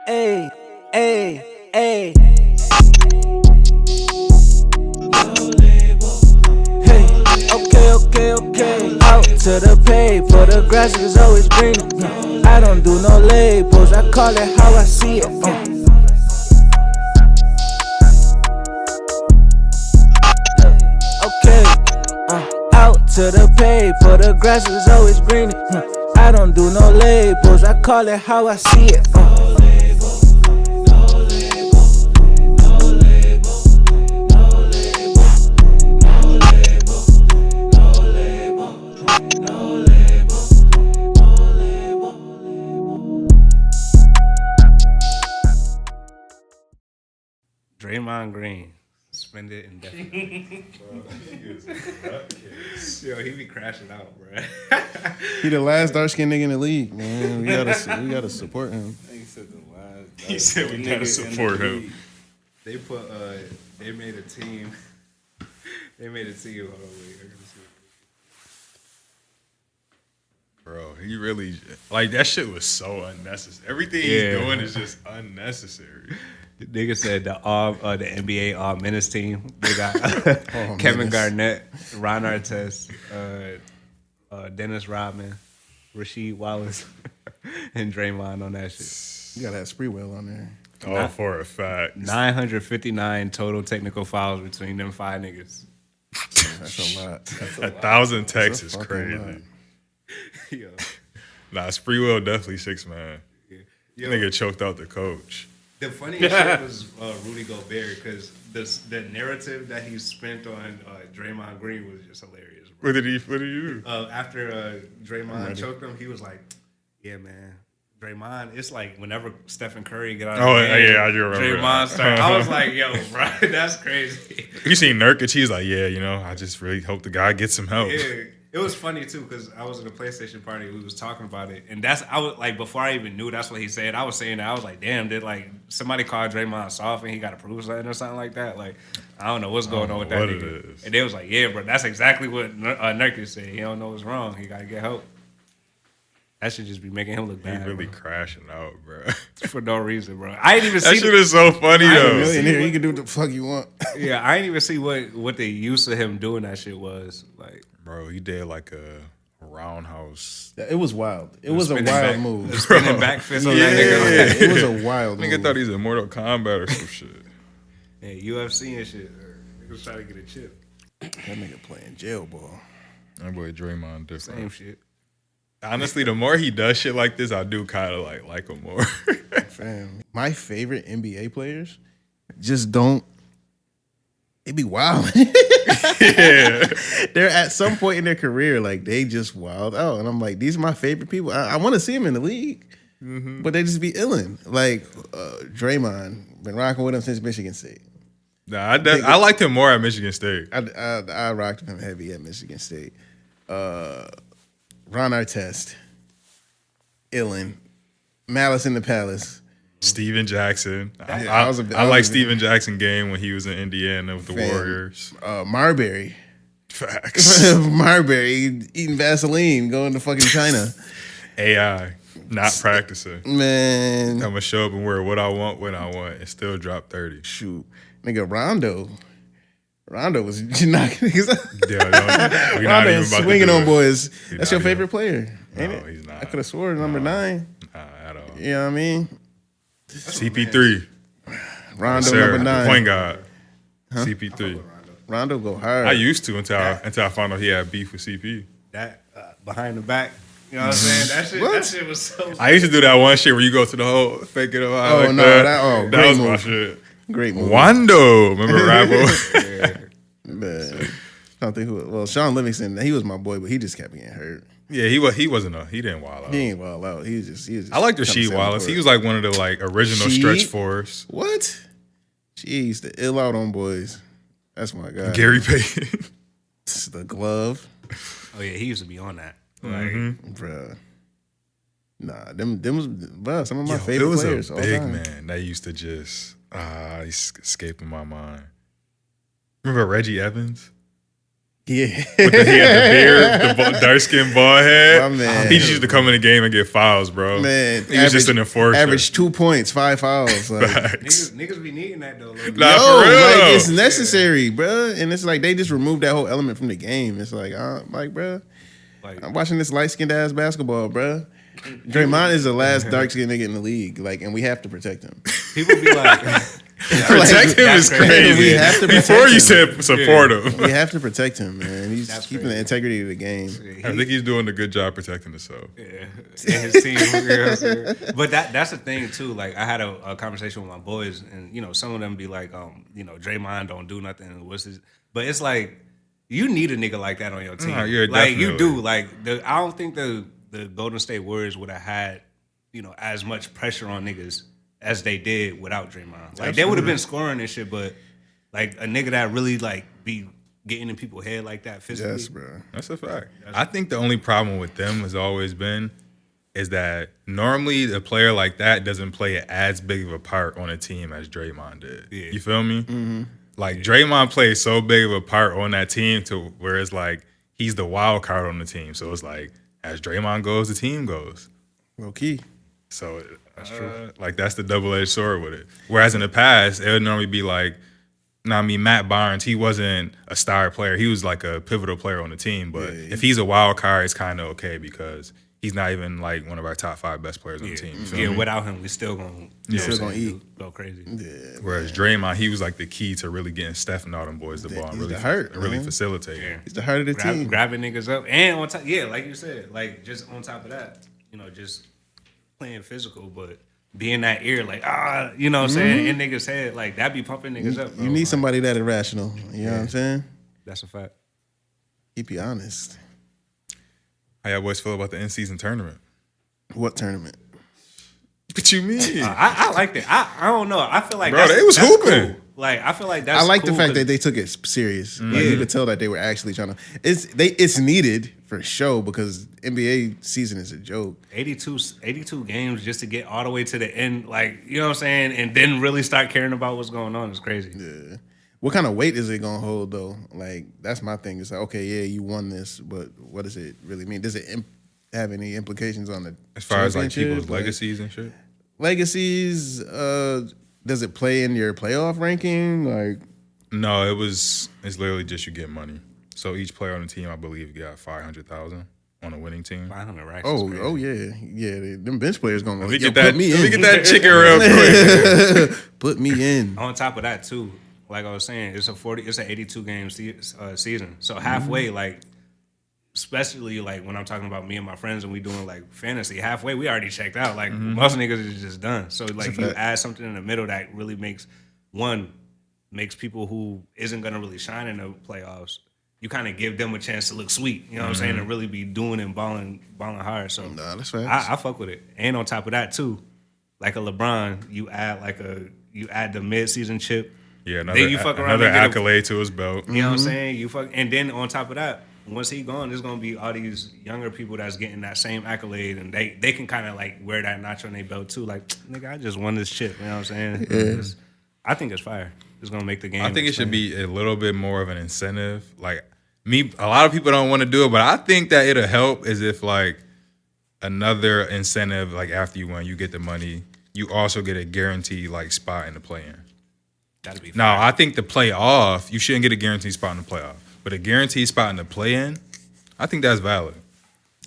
Hey, hey, hey. Hey, okay. Out to the pay, for the grass is always greener. I don't do no labels, I call it how I see it. Okay, out to the pay, for the grass is always greener. I don't do no labels, I call it how I see it. Draymond Green, suspended indefinitely. Yo, he be crashing out, bro. He the last dark skinned nigga in the league, man. We gotta support him. He said the last. He said we gotta support him. They put, they made a team. They made a team. Hold on, wait. I gotta see. Bro, he really, like, that shit was so unnecessary. Everything he's doing is just unnecessary. The nigga said the NBA All Minutes team. They got Kevin Garnett, Ron Artest, Dennis Rodman, Rasheed Wallace, and Draymond on that shit. You gotta have Spreewell on there. Oh, for a fact. 959 total technical fouls between them five niggas. That's a lot. 1,000 texts is fucking crazy. lot. Yo. Nah, Spreewell definitely 6-man. Yo, Nigga choked out the coach. the funniest shit was Rudy Gobert because the narrative that he spent on Draymond Green was just hilarious. Bro. What did he do? After Draymond choked him, he was like, "Yeah, man, Draymond." It's like whenever Stephen Curry get out of the game, yeah, I do remember Draymond that. started. I was like, "Yo, bro, that's crazy." You seen Nurkic? He's like, yeah, I just really hope the guy gets some help. Yeah. It was funny too because I was at a PlayStation party. We was talking about it, and I was like, before I even knew that's what he said. I was saying that I was like, damn, did like somebody call Draymond soft and he got to prove something or something like that? Like, I don't know what's going on with that what nigga. it is. And they was like, yeah, bro, that's exactly what Nurkic said. He don't know what's wrong. He got to get help. That should just be making him look He bad. really bro. crashing out, bro. For no reason, bro. I didn't even That see. shit is so funny I though. didn't Millionaire, you can do what the fuck you want. Yeah, I didn't even see what the use of him doing that shit was. Like, Bro, he did like a roundhouse. It was wild. It was a spinning wild back- move. spinning back fist on Yeah. that nigga. It was a wild Nigga move. thought he's in Mortal Kombat or some shit. Yeah, UFC and shit. Niggas trying to get a chip. That nigga playing jail ball. That boy Draymond different. Same shit. Honestly, the more he does shit like this, I do kind of like him more. Fam. My favorite NBA players just don't. They be wild. Yeah. They're at some point in their career, like they just wild out, and I'm like, these are my favorite people. I want to see them in the league, but they just be illin'. Like Draymond, been rocking with him since Michigan State. Nah, I liked him more at Michigan State. I rocked him heavy at Michigan State. Ron Artest, illin', Malice in the Palace. Steven Jackson. I was I like Steven Jackson game when he was in Indiana with the Fam. Warriors. Marbury. Facts. Marbury eating Vaseline, going to fucking China. AI, not practicing. Man, I'm gonna show up and wear what I want when I want and still drop 30. shoot, nigga, Rondo was knocking niggas out. Yeah, we're not Rondo even is about to swinging do on it. boys. He's That's not your even- favorite player, ain't No, it? he's not. I could have sworn number 9. Nah, at all. You know what I mean? CP3, Rondo sir, number 9. point guard. CP3. Rondo go hard. I used to until I found out he had beef with CP. That behind the back. You know what I'm saying? That shit was so. I used to do that one shit where you go to the hole, fake it out. Oh, like no, that. that That was great my move. shit. Great move. Wando, remember Rabo? Man. I don't think who. Well, Sean Livingston, he was my boy, but he just kept getting hurt. Yeah, he wasn't he didn't wild out. He ain't wild out. He was just. I like kinda Rasheed selling Wallace. for He it. was like one of the like original Sheed? stretch fours. What? Jeez, the ill out on boys. That's my guy. Gary Payton. The glove, Oh yeah, he used to be on that. Like, bruh. Nah, them was some of my Yo, favorite it was players. a all big time. man that used to just he's escaping my mind. Remember Reggie Evans? Yeah. He had the beard, the dark skin bald head. My man. He just used to come in the game and get fouls, bro. Man, he was just an enforcer. Average 2 points, 5 fouls. Like, Niggas be needing that though. Nah, yo, for real. like it's necessary, bro. And it's like they just removed that whole element from the game. It's like, bro, I'm watching this light skinned ass basketball, bro. Draymond is the last dark skinned nigga in the league, like, and we have to protect him. People be like, Protect him is crazy. We have to protect Before you him. said support him. We have to protect him, man. He's That's keeping crazy. the integrity of the game. I think he's doing a good job protecting himself. Yeah, and his team. You know what I'm saying? But that's the thing too. Like I had a conversation with my boys, and some of them be like, Draymond don't do nothing. What's his? But it's like you need a nigga like that on your team. Yeah, like you definitely. do. Like I don't think the Golden State Warriors would have had as much pressure on niggas as they did without Draymond. Like they would have been scoring and shit, but like a nigga that really like be getting in people's head like that physically. Yes, bro. That's a fact. I think the only problem with them has always been is that normally a player like that doesn't play as big of a part on a team as Draymond did. Yeah. You feel me? Mm-hmm. Like Draymond plays so big of a part on that team to where it's like he's the wild card on the team. So it's like as Draymond goes, the team goes. Low key. So that's true. Like that's the double-edged sword with it. Whereas in the past, it would normally be like, Matt Barnes, he wasn't a star player. He was like a pivotal player on the team. But if he's a wild card, it's kind of okay because he's not even like one of our top 5 best players on the team. You feel me? Without him, we still gonna eat. go crazy. Yeah. Whereas Draymond, he was like the key to really getting Steph and all them boys the ball and He's really, the heart, and really man. facilitating. Yeah. He's the heart of the team. Grabbing niggas up, and on top, like you said, like just on top of that, just playing physical, but being that ear, like what I'm saying, in niggas' head, like that be pumping niggas up. Bro. You need somebody that irrational. You know what I'm saying? That's a fact. Keep you honest. How y'all boys feel about the in-season tournament? What tournament? What you mean? I liked it. I don't know. I feel like Bro, they was that's hooping. Cool. Like I feel like that's. I like cool the fact 'cause- that they took it serious. Like you could tell that they were actually trying to. It's needed for show because NBA season is a joke. 82 games just to get all the way to the end, like you know what I'm saying, and then really start caring about what's going on is crazy. Yeah. What kind of weight is it gonna hold though? Like that's my thing. It's like okay, yeah, you won this, but what does it really mean? Does it have any implications on the As far as like championship? people's legacies and shit? Legacies. Does it play in your playoff ranking? Like No, it's literally just you get money. So each player on the team, I believe, got $500,000 on a winning team. 500 racks. is crazy. yeah. Them bench players gonna Let me yo, get that. put me Let me in. get that chicken real quick. Put me in. On top of that, too, like I was saying, it's an 82 game season. So halfway, like, especially like when I'm talking about me and my friends and we doing like fantasy, halfway we already checked out. Like most niggas is just done. So like you add something in the middle that really makes people who isn't gonna really shine in the playoffs. You kind of give them a chance to look sweet. You know what I'm saying? And really be doing and balling hard. So Nah, that's right. I fuck with it. And on top of that too, like a LeBron, you add the mid-season chip. Yeah, Then you fuck around another and get a- accolade to his belt. You know what I'm saying? And then on top of that, once he gone, there's gonna be all these younger people that's getting that same accolade, and they can kind of like wear that notch on their belt too. Like, nigga, I just won this chip. You know what I'm saying? I think it's fire. It's gonna make the game. I think it should be a little bit more of an incentive. Like a lot of people don't want to do it, but I think that it'll help is if like another incentive, like after you win, you get the money, you also get a guaranteed like spot in the play-in. That'd be fire. Now, I think the playoff, you shouldn't get a guaranteed spot in the playoff. But a guaranteed spot in the play-in, I think that's valid.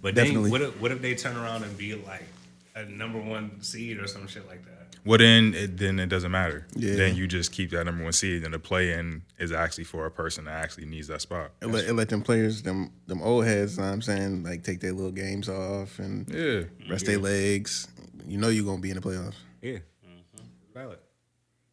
But Definitely. then, what if they turn around and be like a number 1 seed or some shit like that? Well, then it doesn't matter. Yeah. Then you just keep that number 1 seed, and the play-in is actually for a person that actually needs that spot. It let them players, them old heads, know what I'm saying, like take their little games off and Yeah. rest their legs. You know you're gonna be in the playoffs. Yeah, valid.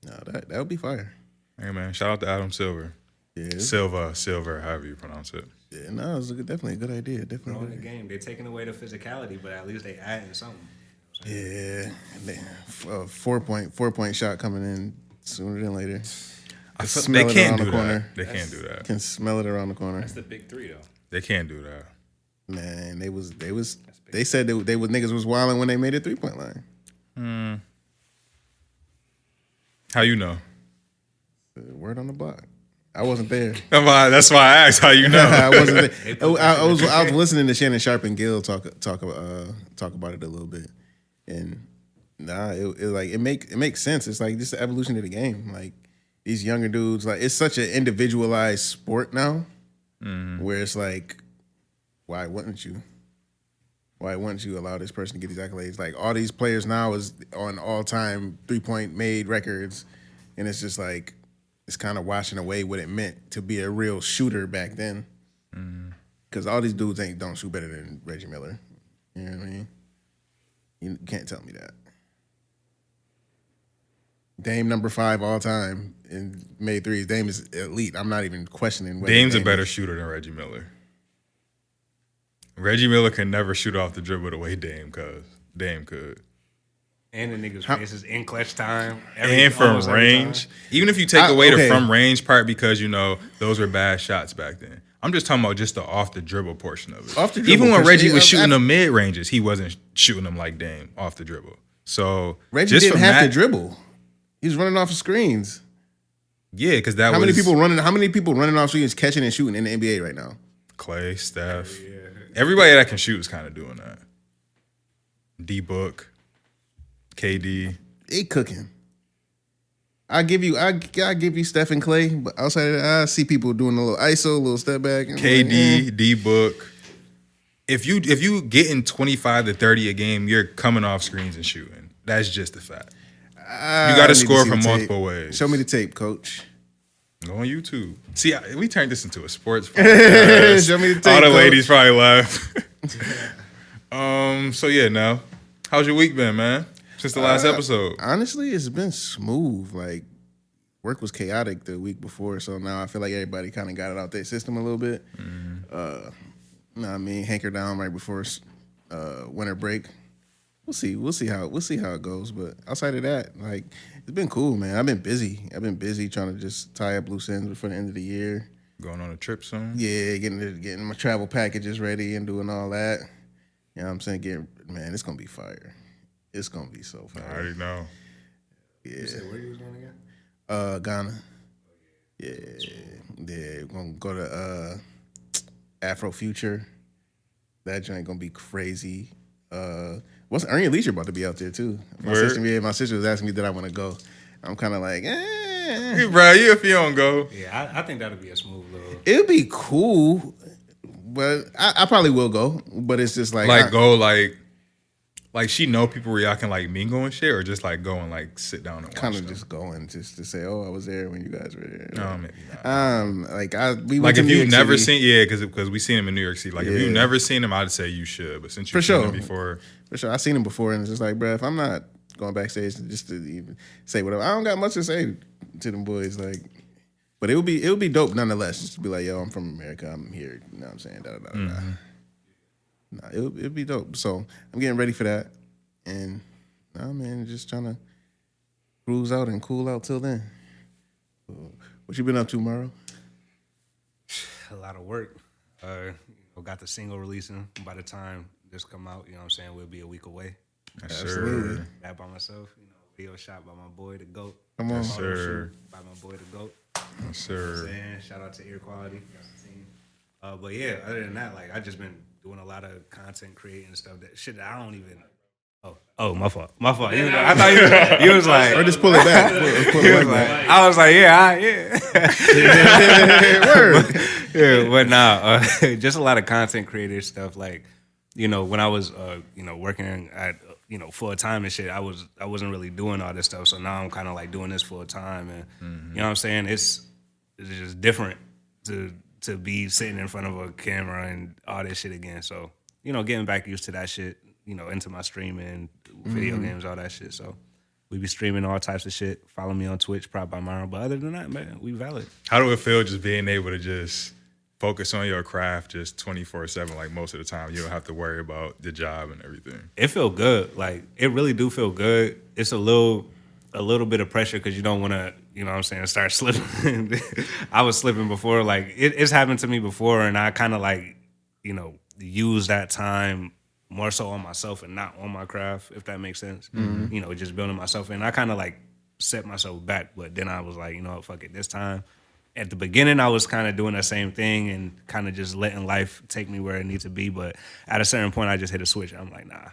No, that would be fire. Hey, man, shout out to Adam Silver. Yeah, Silver, however you pronounce it. yeah. No, it's definitely a good idea. Definitely. Throwing A the good idea. game, they're taking away the physicality, but at least they adding something. Yeah, 4-point shot coming in sooner than later. They Smell it can't around do the that. corner. They can't do that. Can smell it around the corner. That's the big 3 though. They can't do that. Man, they said they was niggas was wilding when they made a 3-point line. How you know? Word on the block. I wasn't there. That's why I asked how you know. I wasn't there. I was listening to Shannon Sharp and Gill talk about it a little bit, and it makes sense. It's like just the evolution of the game. Like these younger dudes, like it's such an individualized sport now, where it's like, why wouldn't you? Why wouldn't you allow this person to get these accolades? Like all these players now is on all-time 3-point made records, and it's just like it's kind of washing away what it meant to be a real shooter back then. Because all these dudes don't shoot better than Reggie Miller. You know what I mean? You can't tell me that. Dame number 5 all time and made threes. Dame is elite. I'm not even questioning whether Dame's a better shooter than Reggie Miller. Reggie Miller can never shoot off the dribble the way Dame could. And the niggas' faces in clutch time. And from range. Even if you take away the from range part because, those were bad shots back then. I'm just talking about just the off the dribble portion of it. Off the dribble Even when Reggie was shooting the the mid ranges, he wasn't shooting them like Dame off the dribble. So Reggie just didn't have to dribble. He was running off of screens. Yeah, because How many people running off screens, catching and shooting in the NBA right now? Clay, Steph. Everybody that can shoot is kind of doing that. D-Book, KD. They cooking. I give you Steph and Clay, but outside of that, I see people doing a little ISO, a little step back. KD, D-Book. If you getting 25 to 30 a game, you're coming off screens and shooting. That's just a fact. You got to score from multiple ways. Show me the tape, coach. Go on YouTube. See, we turned this into a sports podcast. Show me the tape, all the coach. ladies probably laugh. So yeah, now, how's your week been, man? Since the last episode. Honestly, it's been smooth. Like, work was chaotic the week before, so now I feel like everybody kind of got it out their system a little bit. Hanker down right before winter break. We'll see how it goes. But outside of that, like, it's been cool, man. I've been busy trying to just tie up loose ends before the end of the year. Going on a trip soon? Yeah, getting my travel packages ready and doing all that. You know what I'm saying? Man, it's gonna be fire. It's gonna be so fire. I already know. Yeah. You said where you was going again? Ghana. Yeah. We're gonna go to Afro Future. That joint gonna be crazy. What's Ernie Leisure about to be out there too? My sister was asking me that I want to go. I'm kind of like, Bro, if you don't go. Yeah, I think that'll be a smooth little. It'll be cool, but I probably will go. But it's just like like she know people where y'all can like mingle and shit, or just like go and like sit down and watch. Kind of just going just to say, oh, I was there when you guys were there. No, maybe not. We went like to if you've never City. seen, because we seen him in New York City. Like if you've never seen him, I'd say you should. But since you've seen him before, for sure, I seen him before, and it's just like, bro, if I'm not going backstage just to even say whatever, I don't got much to say to them boys. Like, but it would be dope nonetheless, just to be like, yo, I'm from America, I'm here. You know what I'm saying? Nah, it'll be dope. So I'm getting ready for that, and just trying to cruise out and cool out till then. What you been up to, Morrow? A lot of work. Got the single releasing. By the time this come out, you know what I'm saying, we'll be a week away. Absolutely. Back by myself, video shot by my boy, the GOAT. Come on. Sir. By my boy, the GOAT. Yes, sir. Shout out to Ear Quality. That's the team. But yeah, other than that, like I just been doing a lot of content creating and stuff that I don't even. Oh, my fault. My fault. I thought you was like, or just pull it back. Pull it back. I was like, yeah. Word. Yeah, but nah, just a lot of content creator stuff. Like, when I was, working at, full time and shit, I wasn't really doing all this stuff. So now I'm kind of like doing this full time, and you know what I'm saying? It's just different to be sitting in front of a camera and all this shit again. So getting back used to that shit. Into my streaming, video games, all that shit. So we be streaming all types of shit. Follow me on Twitch, Prop by Myron. But other than that, man, we valid. How do it feel just being able to just focus on your craft just 24/7? Like most of the time, you don't have to worry about the job and everything. It feel good. Like it really do feel good. It's a little bit of pressure because you don't want to, start slipping. I was slipping before. Like it's happened to me before, and I kind of like, use that time more so on myself and not on my craft, if that makes sense. Just building myself in. I kind of like set myself back, but then I was like, fuck it. This time at the beginning, I was kind of doing the same thing and kind of just letting life take me where it needs to be. But at a certain point, I just hit a switch. I'm like, nah,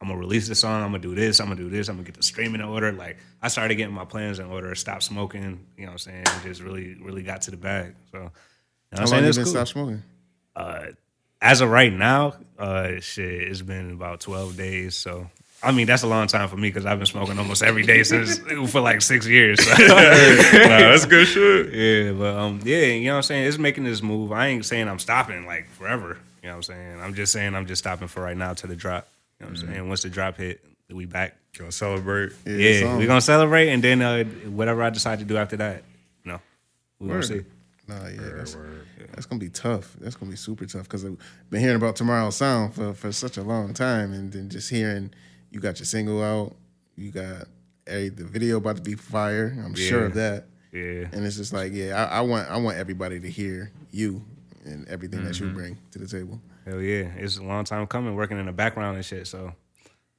I'm gonna release this song. I'm gonna do this. I'm gonna get the streaming in order. Like I started getting my plans in order. Stop smoking. You know what I'm saying? And just really got to the bag. So you know what How I'm long saying? you It's been cool. stop smoking? As of right now, it's been about 12 days. So, I mean, that's a long time for me because I've been smoking almost every day for like 6 years. So. That's good shit. Yeah, but you know what I'm saying? It's making this move. I ain't saying I'm stopping like forever. You know what I'm saying? I'm just saying I'm just stopping for right now to the drop. You know what I'm saying? Once the drop hit, we back. Gonna celebrate. Yeah, we're gonna celebrate, and then whatever I decide to do after that, we're gonna see. Nah, yeah, that's gonna be tough. That's gonna be super tough because I've been hearing about Tomorrow's Sound for such a long time, and then just hearing you got your single out, you got the video about to be fire. I'm sure of that. Yeah, And it's just like, I want everybody to hear you and everything that you bring to the table. hell yeah, it's a long time coming, working in the background and shit. So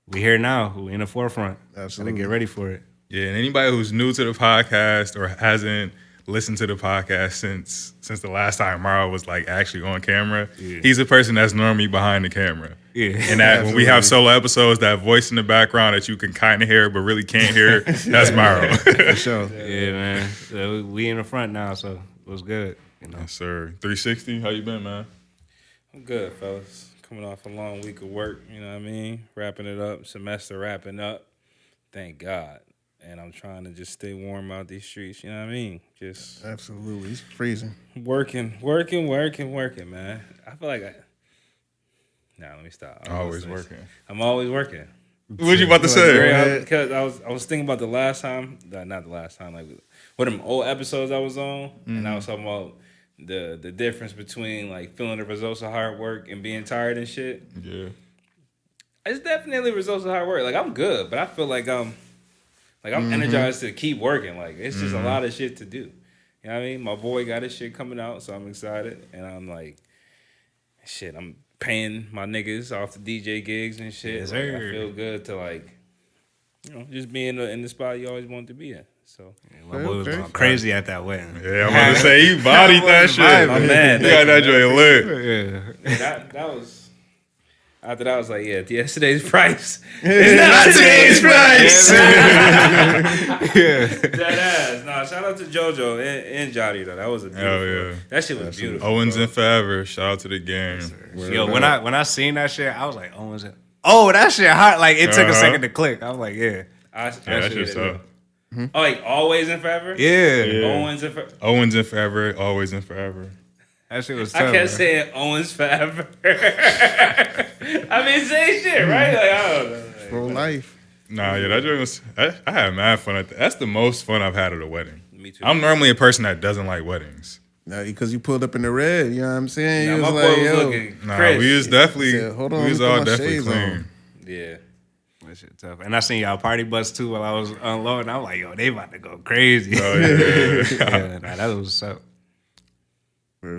we here now. We in the forefront. Absolutely. Gotta get ready for it. Yeah, and anybody who's new to the podcast or hasn't listened to the podcast since the last time Mara was like actually on camera, he's a person that's normally behind the camera. Yeah, And that when we have solo episodes, that voice in the background that you can kind of hear but really can't hear, that's Mara. For sure. yeah, man. So we in the front now, so it was good. Yes, sir. 360, how you been, man? I'm good, fellas. Coming off a long week of work, you know what I mean? Wrapping it up, semester wrapping up. Thank God. And I'm trying to just stay warm out these streets, you know what I mean? Just Absolutely. It's freezing. working, man. I feel like let me stop. Always working. I'm always working. What you about to say? Because I was thinking about the last time, not the last time, like what them old episodes I was on, and I was talking about the difference between like feeling the results of hard work and being tired and shit. Yeah. It's definitely results of hard work. Like I'm good, but I feel like I'm energized to keep working. Like it's just a lot of shit to do. You know what I mean? My boy got his shit coming out, so I'm excited, and I'm like, shit, I'm paying my niggas off the DJ gigs and shit. Yes, like, I sir. feel good to like, just be in the spot you always wanted to be in. So My boy was going crazy at that wedding. Yeah, I'm about to say, you bodied that shit. my man, You got that joint lit. Yeah. that was. After that, I was like, yesterday's price. Not today's price. That ass. Nah, shout out to JoJo and Jotty though. That was a beautiful. Hell yeah. That shit was beautiful. Owens bro. and forever. Shout out to the game. Yo, when I seen that shit, I was like, oh, that shit hot. Like it took a second to click. I was like, yeah. I Yeah, that shit shit's up. Oh, like always and forever. Yeah. Owens and forever. Owens and forever. Always and forever. That shit was tough. I kept man. saying Owens forever. I mean, same shit, right? Like I don't know. Pro life. Nah, yeah, that joint was. I had mad fun at that. That's the most fun I've had at a wedding. Me too. I'm normally a person that doesn't like weddings. Now, because you pulled up in the red, you know what I'm saying? Now, You my was boy like, was yo, looking Nah, crisp. we was definitely. Said, hold on, we was let me all put my definitely shades clean. on. Yeah. That shit tough. And I seen y'all party bus too while I was unloading. I'm like, yo, they about to go crazy. Oh yeah. Yeah, nah, that was so.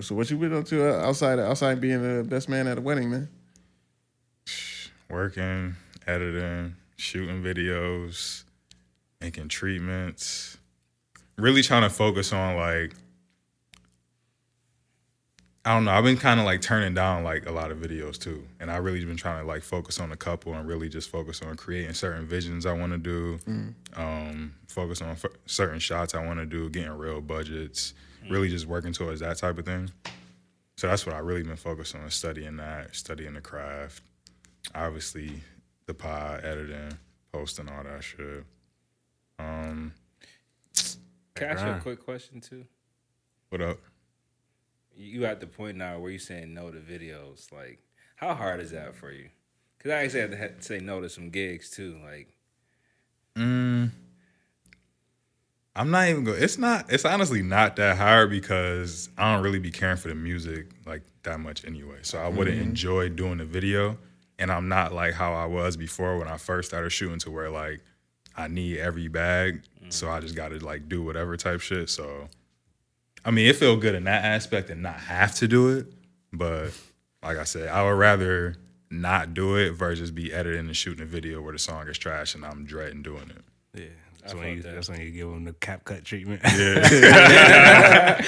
So what you been up to outside being the best man at a wedding, man? Working, editing, shooting videos, making treatments. Really trying to focus on like, I don't know. I've been kind of like turning down like a lot of videos too, and I really been trying to like focus on a couple and really just focus on creating certain visions I want to do, focus on certain shots I want to do, getting real budgets, really just working towards that type of thing. So that's what I really been focused on, studying the craft, obviously the pod, editing, posting, all that shit. Can I ask you a quick question too? What up? You at the point now where you saying no to videos. Like, how hard is that for you? Because I actually have to say no to some gigs too. Like, I'm not even going. It's honestly not that hard because I don't really be caring for the music like that much anyway. So I wouldn't enjoy doing the video, and I'm not like how I was before when I first started shooting, to where like I need every bag, so I just got to like do whatever type shit. So I mean, it feel good in that aspect and not have to do it, but like I said, I would rather not do it versus be editing and shooting a video where the song is trash and I'm dreading doing it. Yeah. That's when you give them the cap cut treatment. Yeah.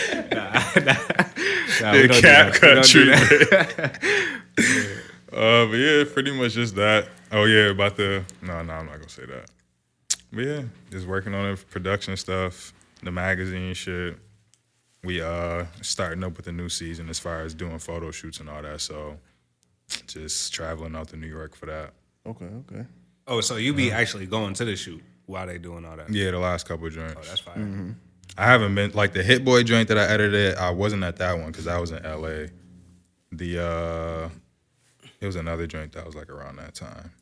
Nah, we don't do Cap that. We cut don't do treatment. that. But yeah, pretty much just that. Oh yeah, about the no, I'm not gonna say that. But yeah, just working on the production stuff, the magazine shit. We starting up with the new season as far as doing photo shoots and all that. So just traveling out to New York for that. Okay. Oh, so you be actually going to the shoot while they doing all that? Yeah, the last couple of joints. Oh, that's fine. I haven't been like the Hit Boy joint that I edited. I wasn't at that one because I was in LA. It was another joint that was like around that time.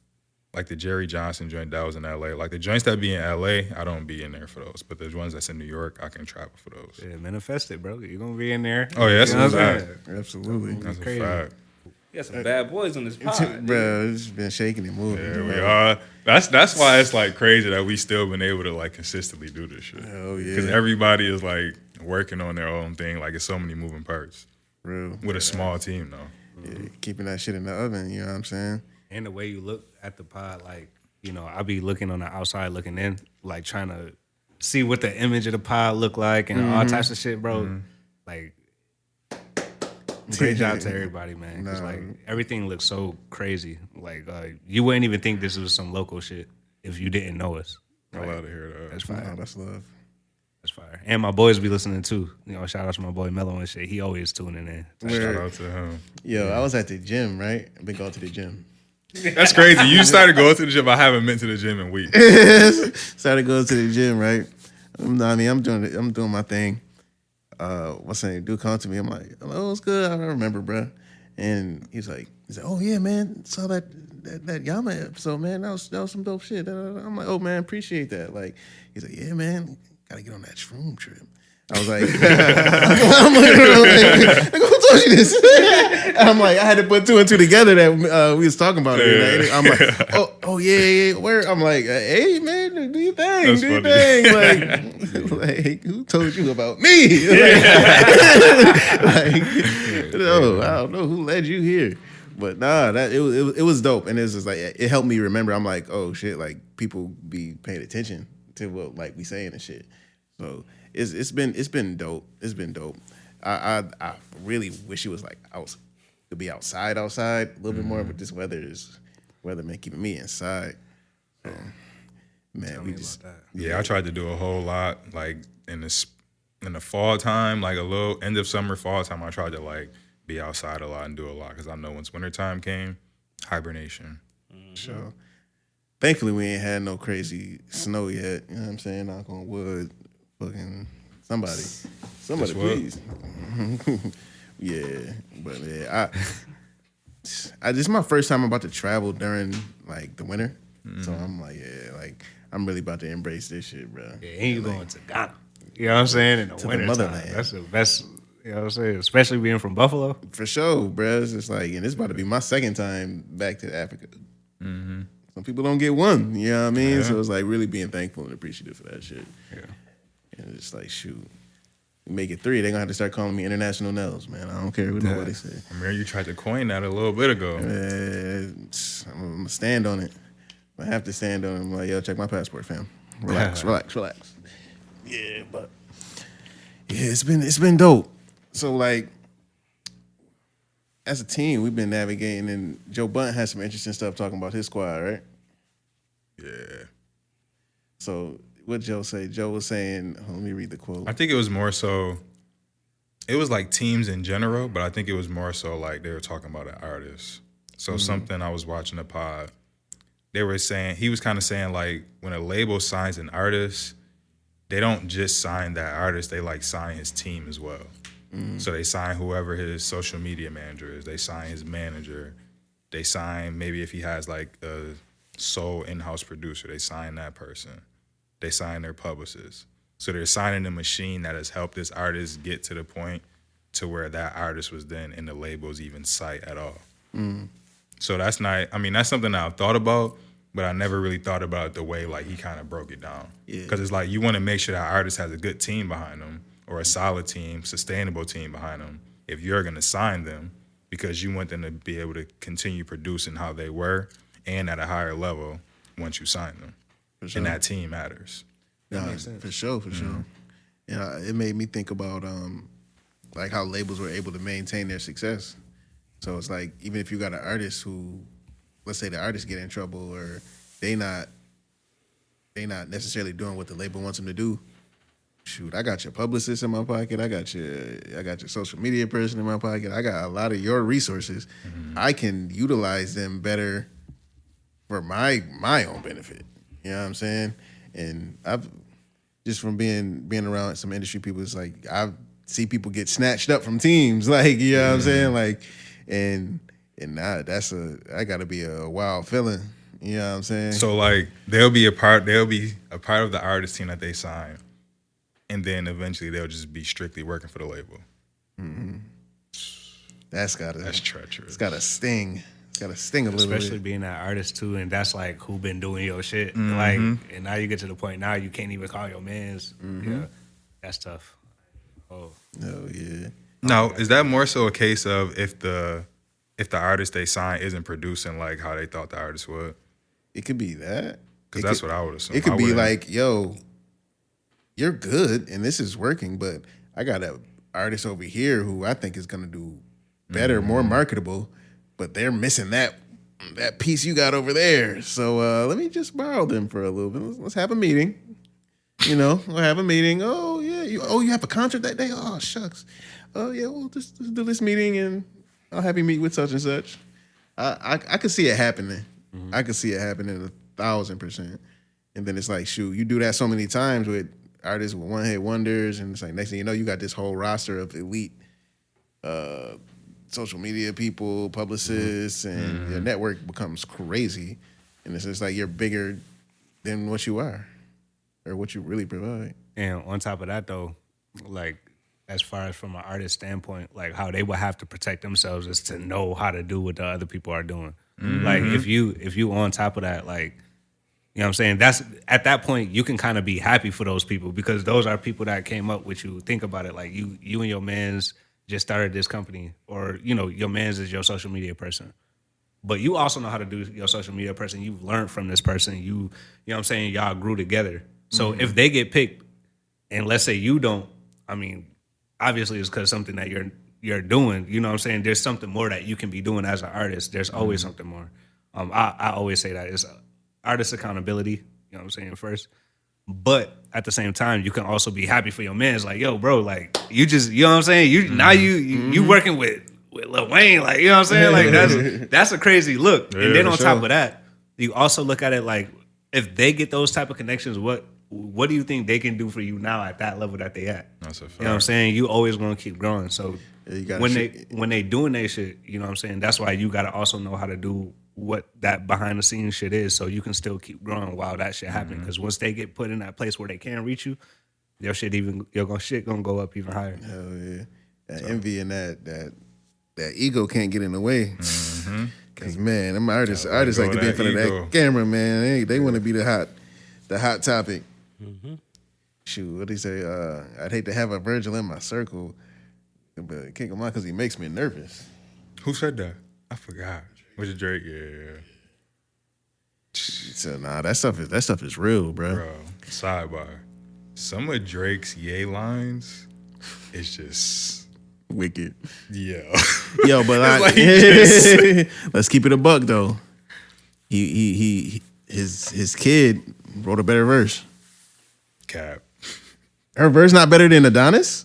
Like the Jerry Johnson joint that was in LA. Like the joints that be in LA, I don't be in there for those. But the ones that's in New York, I can travel for those. Yeah, manifest it, bro. You're gonna be in there. Oh yeah, that's You know a what I'm fact. saying? Absolutely. That's Crazy. a fact. You got some bad boys on this pod. Bro, it's been shaking and moving. Yeah, we are. That's why it's like crazy that we still been able to like consistently do this shit. Hell yeah. Because everybody is like working on their own thing. Like it's so many moving parts Real. with a small team though. Yeah, keeping that shit in the oven, you know what I'm saying? And the way you look at the pod, like, you know, I be looking on the outside, looking in, like trying to see what the image of the pod look like and all types of shit, bro. Like, great job to everybody, man. Because like everything looks so crazy. Like you wouldn't even think this was some local shit if you didn't know us. I love to hear that. That's fire. Oh, that's love. That's fire. And my boys be listening too. You know, shout out to my boy Mello and shit. He always tuning in. Shout out to him. Yo, I was at the gym, right? I've been going to the gym. That's crazy. You started going to the gym. I haven't been to the gym in weeks. Started going to the gym, right? I'm doing my thing. What's his name? Dude come to me. I'm like, oh, it's good. I don't remember, bro. And he's like, oh yeah, man, saw that Yama episode, man. That was some dope shit. I'm like, oh man, appreciate that. Like, he's like, yeah, man, gotta get on that shroom trip. I was like, I'm like, who told you this? I'm like, I had to put two and two together that we was talking about it. I'm like, oh yeah. Where? I'm like, hey man, do your thing, That's do your funny. thing. Like, who told you about me? No, I don't know who led you here. But nah, it was dope, and it's just like it helped me remember. I'm like, oh shit, like people be paying attention to what like we saying and shit. So it's been dope. It's been dope. I really wish it was like to be outside a little bit more, but this weather man keeping me inside. So, man, we just Yeah, I tried to do a whole lot like in the fall time, like a little end of summer, fall time. I tried to like be outside a lot and do a lot because I know once wintertime came, hibernation. sure. Thankfully, we ain't had no crazy snow yet. You know what I'm saying? Knock on wood. Fucking somebody what? please. Yeah, but yeah, I this is my first time about to travel during like the winter, so I'm like, yeah, like I'm really about to embrace this shit, bro. Yeah, and you going to Ghana. You know what I'm saying? In the the winter motherland. time. That's the best. You know what I'm saying? Especially being from Buffalo. For sure, bro. It's just like, and it's about to be my second time back to Africa. Mm-hmm. Some people don't get one, you know what I mean? Yeah. So it's like really being thankful and appreciative for that shit. Yeah. And it's like, shoot, we make it 3, they're gonna have to start calling me International Nels, man. I don't care what nobody say. I mean, you tried to coin that a little bit ago. I'm gonna stand on it. I have to stand on it. I'm like, yo, check my passport, fam. Relax. Yeah, but yeah, it's been dope. So like, as a team, we've been navigating, and Joe Bunt has some interesting stuff talking about his squad, right? Yeah. So what Joe say? Joe was saying, let me read the quote. I think it was more so, it was like teams in general, but I think it was more so like they were talking about an artist. So something I was watching a pod, they were saying, he was kind of saying like when a label signs an artist, they don't just sign that artist, they like sign his team as well. So they sign whoever his social media manager is. They sign his manager. They sign maybe if he has like a sole in-house producer, they sign that person. They sign their publicist. So they're signing the machine that has helped this artist get to the point to where that artist was then in the label's even sight at all. So that's not, I mean, that's something that I've thought about, but I never really thought about it the way like he kind of broke it down. Because it's like you want to make sure that artist has a good team behind them, or a solid team, sustainable team behind them, if you're going to sign them, because you want them to be able to continue producing how they were and at a higher level once you sign them. For sure. And that team matters. Nah, makes sense. for sure. Yeah, it made me think about like how labels were able to maintain their success. So it's like even if you got an artist who, let's say the artist get in trouble or they not necessarily doing what the label wants them to do. Shoot, I got your publicist in my pocket. I got your social media person in my pocket. I got a lot of your resources. I can utilize them better for my own benefit. You know what I'm saying? And I've just from being around some industry people, it's like I see people get snatched up from teams. Like, you know what I'm saying? Like, and I gotta be a wild feeling. You know what I'm saying? So like they'll be a part of the artist team that they sign, and then eventually they'll just be strictly working for the label. That's treacherous. It's gotta sting. It's gotta sting a little Especially bit. being that artist too, and that's like who been doing your shit. Like, and now you get to the point now you can't even call your mans. Yeah, that's tough. Oh, Oh yeah. Now, is that more so a case of if the artist they sign isn't producing like how they thought the artist would? It could be that. Because that's what I would assume. It could I be wouldn't- like, yo, you're good and this is working, but I got an artist over here who I think is gonna do better, more marketable, but they're missing that piece you got over there. So let me just borrow them for a little bit. Let's have a meeting. You know, we'll have a meeting. Oh yeah, you have a concert that day. Oh shucks. Oh yeah, well just do this meeting and I'll have you meet with such and such. I could see it happening. I could see it happening 1,000%. And then it's like, shoot, you do that so many times with artists with one-hit wonders, and it's like next thing you know, you got this whole roster of elite social media people, publicists, and your network becomes crazy. And it's just like you're bigger than what you are or what you really provide. and on top of that though, like as far as from an artist standpoint, like how they would have to protect themselves is to know how to do what the other people are doing. Like if you on top of that, like, you know what I'm saying? That's at that point you can kind of be happy for those people because those are people that came up with you. Think about it, like you and your mans just started this company, or you know your mans is your social media person, but you also know how to do your social media person. You've learned from this person. You know what I'm saying? Y'all grew together. So if they get picked, and let's say you don't, I mean, obviously it's because something that you're doing. You know what I'm saying? There's something more that you can be doing as an artist. There's always something more. I always say that it's artist accountability. You know what I'm saying first. But at the same time, you can also be happy for your man. It's like, yo, bro, like you just, you know what I'm saying? Now you working with Lil Wayne, like, you know what I'm saying? Like that's a crazy look. Yeah, and then on for top sure. of that, you also look at it like if they get those type of connections, what do you think they can do for you now at that level that they at? That's a fact. You know what I'm saying? You always gonna keep growing. So you gotta when they doing their shit, you know what I'm saying? That's why you gotta also know how to do what that behind the scenes shit is, so you can still keep growing while that shit happens. Because once they get put in that place where they can't reach you, your shit gonna go up even higher. Hell yeah. That envy and that ego can't get in the way. Cause man, them artists Gotta let like go to of be in that front of ego. that camera, man. They want to be the hot topic. Shoot, what do you say? I'd hate to have a Virgil in my circle, but kick him out because he makes me nervous. Who said that? I forgot. Was it Drake? Yeah. So nah, that stuff is real, bro. Bro, sidebar. Some of Drake's yay lines is just Wicked. yeah. Yo, but like let's keep it a buck though. His kid wrote a better verse. Cap. Her verse not better than Adonis.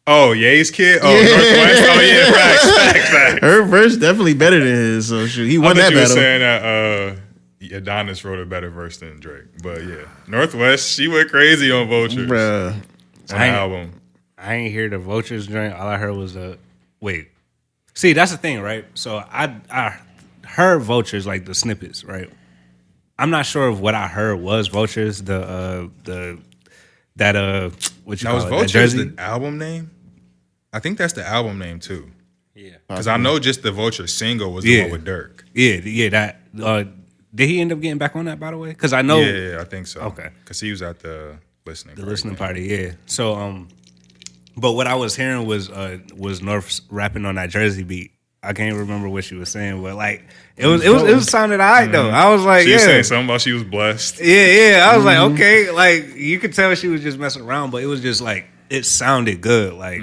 Oh, Ye's kid? Oh, Northwest? Oh, yeah, facts. Her verse definitely better than his. So shoot, he I won thought that you were battle. saying that Adonis wrote a better verse than Drake. But yeah, Northwest, she went crazy on Vultures. Bruh. On the album. I ain't hear the Vultures joint. All I heard was wait. See, that's the thing, right? So I heard Vultures, like the snippets, right? I'm not sure if what I heard was Vultures, what you Now, was call it, that Vultures jersey. the album name? I think that's the album name too. Yeah. Because I know just the Vulture single was the Yeah. one with Dirk. Yeah, that. Did he end up getting back on that, by the way? Because I know Yeah, I think so. Okay. Because he was at the listening party, yeah. So, but what I was hearing was North rapping on that Jersey beat, I can't remember what she was saying, but like it was sounded alright though. I was like, She was yeah, saying something about she was blessed. yeah. I was like, okay, like you could tell she was just messing around, but it was just like it sounded good, like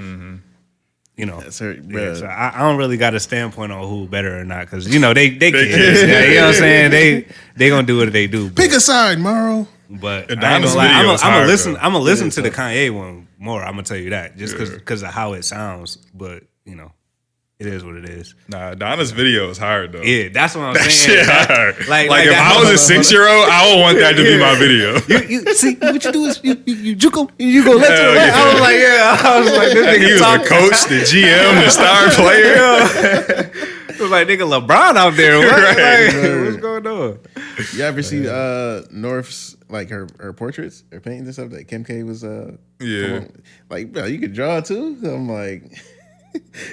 you know. That's her, Yeah, bruh. so I don't really got a standpoint on who better or not because you know they kids, yeah, you know what I'm saying? They gonna do what they do. Pick a side, Morrow. But I ain't Adonis gonna lie, video I'm is gonna hard, listen. though. I'm gonna listen to the Kanye one more. I'm gonna tell you that just because of how it sounds. But you know, it is what it is. Nah, Donna's video is hard though. Yeah, that's what I'm That saying. shit That- hard. like if that- I was a 6-year-old, I would want that to be my video. You see what you do is you juke him, you go left to the right. I was like, I was like, this nigga He was talk. the coach, the GM, the star player. It was like nigga LeBron out there. What? Right. Like, what's going on? You ever see North's like her portraits, her paintings and stuff that Kim K was Yeah. come on. Like, bro, you could draw too. So I'm like,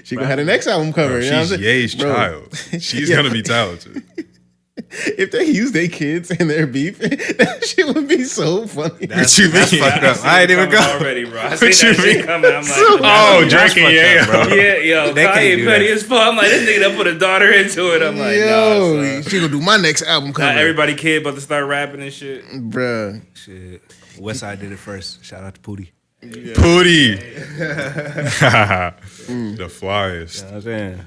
she gonna have the next album cover. Bro, you know what she's I'm saying? Ye's Bro, child. She's Yeah. gonna be talented. If they use their kids in their beef, that shit would be so funny. What you mean? Fucked up. I ain't even go. already, bro. I seen What that you shit mean? coming. I'm like, Oh, That's drinking, fucked up, yeah. bro. yeah, yo, They can't Kanye do petty that. as fuck. I'm like, this nigga done put a daughter into it. I'm like, Yo, nah, son. she gonna do my next album cover. Now everybody kid about to start rapping and shit. Bruh. Shit. Westside did it first. Shout out to Pootie. Pootie. The flyest. You know what I'm saying?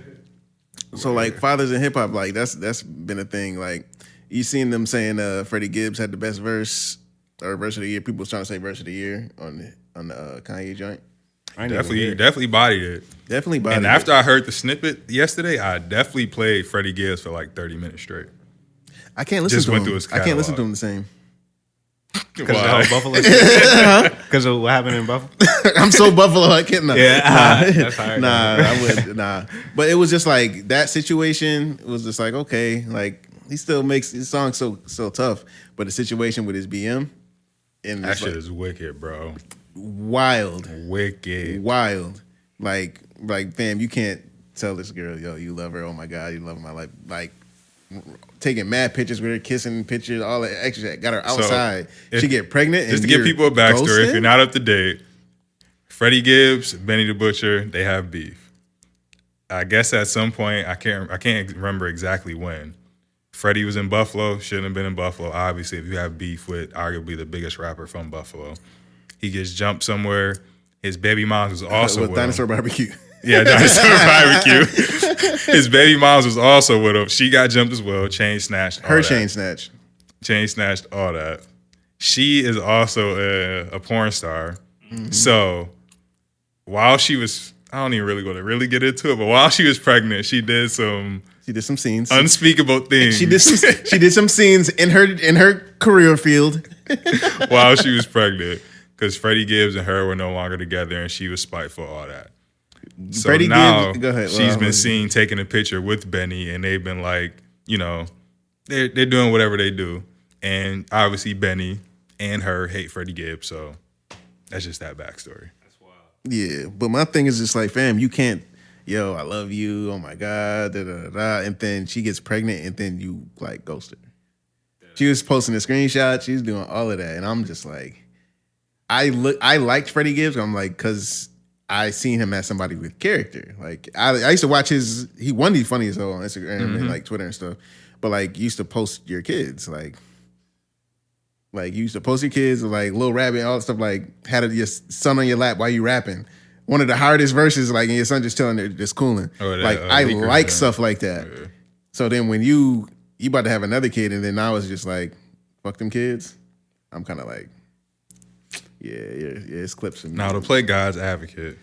So like fathers in hip hop, like that's been a thing. Like you seen them saying Freddie Gibbs had the best verse or verse of the year. People was trying to say verse of the year on the Kanye joint. I ain't even hear it. Definitely bodied it. Definitely bodied And it. after I heard the snippet yesterday, I definitely played Freddie Gibbs for like 30 minutes straight. I can't listen just to went him. through his I can't listen to catalog. him the same. Because of the Why? whole Buffalo shit? Because of what happened in Buffalo? I'm so Buffalo, I can't. Nah, That's hard. nah, I would nah. But it was just like that situation was just like okay, like he still makes his songs so tough, but the situation with his BM and That it's shit like is wicked, bro. wild. Wicked. Wild. Like fam, you can't tell this girl, yo, you love her. Oh my God, you love my life. Like taking mad pictures with her, kissing pictures, all that extra shit. Got her outside. if- she get pregnant. Just and to give you're people a backstory, ghosting? if you're not up to date, Freddie Gibbs, Benny the Butcher, they have beef. I guess at some point, I can't remember exactly when. Freddie was in Buffalo, shouldn't have been in Buffalo. Obviously, if you have beef with arguably the biggest rapper from Buffalo, he gets jumped somewhere. His baby mom was also with with Dinosaur him. Barbecue. Yeah, Dinosaur Barbecue. His baby mom was also with him. She got jumped as well, chain snatched. all Her that. chain snatch. Chain snatched, all that. She is also a porn star. Mm-hmm. So while she was, I don't even really want to really get into it, but while she was pregnant, she did some She did some scenes. unspeakable things. She did some scenes in her career field. while she was pregnant because Freddie Gibbs and her were no longer together, and she was spiteful, all that. So Freddie now Gibbs, go ahead. she's Well, been seen taking a picture with Benny, and they've been like, you know, they're doing whatever they do, and obviously Benny and her hate Freddie Gibbs, so that's just that backstory. Yeah, but my thing is just like, fam, you can't. Yo, I love you. Oh my God, da da da. And then she gets pregnant, and then you like ghost her. She was posting a screenshot. She's doing all of that, and I'm just like, I liked Freddie Gibbs. I'm like, cause I seen him as somebody with character. Like I used to watch he won these funny as hell on Instagram and like Twitter and stuff. But like you used to post your kids, like you used to post your kids like Lil Rabbit, all that stuff. Like had your son on your lap while you rapping. One of the hardest verses, like and your son just chilling there, just cooling. Oh, that, like I Leaker, like yeah. stuff like that. Yeah. So then when you about to have another kid, and then now it's just like fuck them kids. I'm kind of like, yeah, it's clips for me. Now to play God's advocate.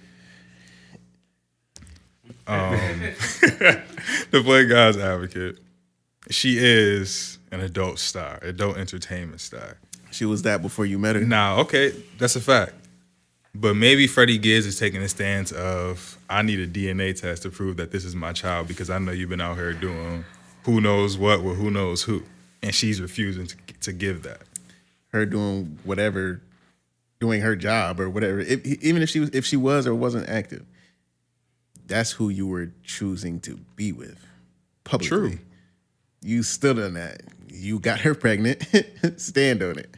To play God's advocate, she is an adult star, adult entertainment star. She was that before you met her. Now, okay, that's a fact. But maybe Freddie Gibbs is taking a stance of, I need a DNA test to prove that this is my child because I know you've been out here doing who knows what with who knows who. And she's refusing to give that. Her doing whatever, doing her job or whatever. Even if she was or wasn't active, that's who you were choosing to be with publicly. True. You stood on that. You got her pregnant. Stand on it.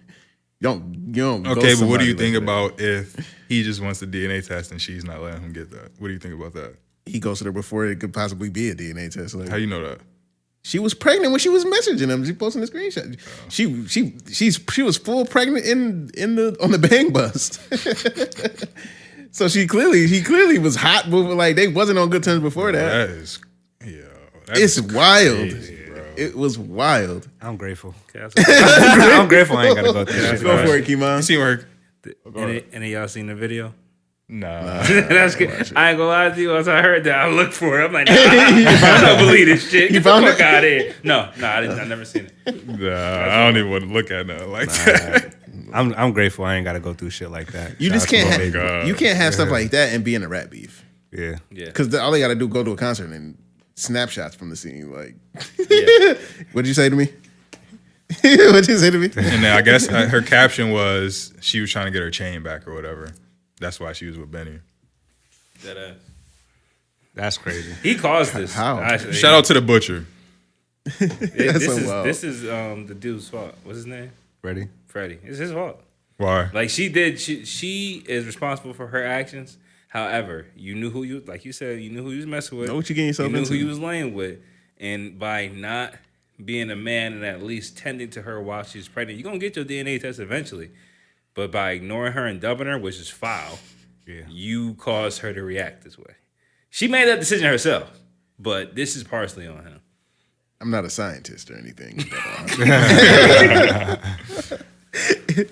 You don't. Okay, go but what do somebody you think like that. about if he just wants the DNA test and she's not letting him get that? What do you think about that? he ghosted her before it could possibly be a DNA test. Like, How you know that? she was pregnant when she was messaging him. She posting the screenshot. She was full pregnant on the bang bus. So he clearly was hot, but like they wasn't on good terms before that. It's wild. Crazy, bro. It was wild. I'm grateful. I'm grateful I ain't gotta go through this shit. Go for it, Kiman. You seen her? Any of y'all seen the video? Nah. That's good. I ain't gonna lie to you. Once I heard that, I looked for it. I'm like, I don't believe this shit. Get the fuck out of here. No, I never seen it. Nah, I don't even want to look at nothing like that. I'm grateful I ain't gotta go through shit like that. You just Shout out can't to my have baby. you can't have stuff like that and be in a rap beef. Yeah. Because all they got to do go to a concert and snapshots from the scene. Like, Yeah. what'd you say to me? What'd you say to me? And then I guess her caption was she was trying to get her chain back or whatever. That's why she was with Benny. That ass. That's crazy. He caused this. How? Actually, Shout out to the butcher. This is the dude's fault. What's his name? Ready? Freddie. It's his fault. Why? Like she is responsible for her actions. However, you knew who you, like you said, you knew who you was messing with. Know what you getting yourself You knew into. who you was laying with, and by not being a man and at least tending to her while she's pregnant, you're gonna get your DNA test eventually. But by ignoring her and dubbing her, which is foul, you caused her to react this way. She made that decision herself, but this is partially on him. I'm not a scientist or anything. But,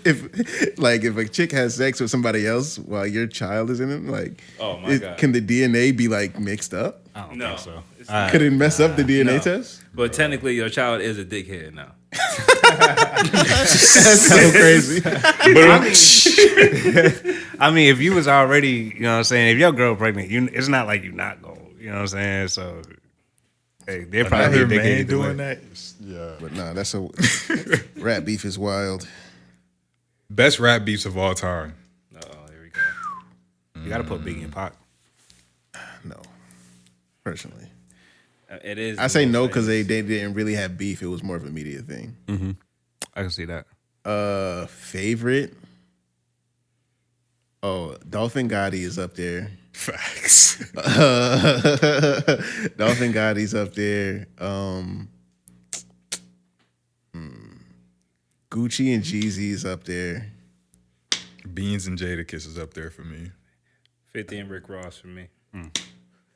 if a chick has sex with somebody else while your child is in it, like, Oh my God. can the DNA be like mixed up? I don't No. think so. It's Could it mess up the DNA no. test? But technically, your child is a dickhead now. That's so crazy. I mean, if you was already, you know what I'm saying, if your girl pregnant, it's not like you not going, you know what I'm saying? So, hey, they're probably Another big man either doing way. that? Yeah. But nah, that's a rap beef is wild. Best rap beefs of all time. Oh, here we go. You gotta put Biggie and Pac. No, personally, It is. I say no because they didn't really have beef. It was more of a media thing. I can see that. Favorite? Oh, Dolphin Gotti is up there. Facts. Dolphin Gotti's up there. Gucci and Jeezy's up there. Beans and Jadakiss is up there for me. 50 and Rick Ross for me.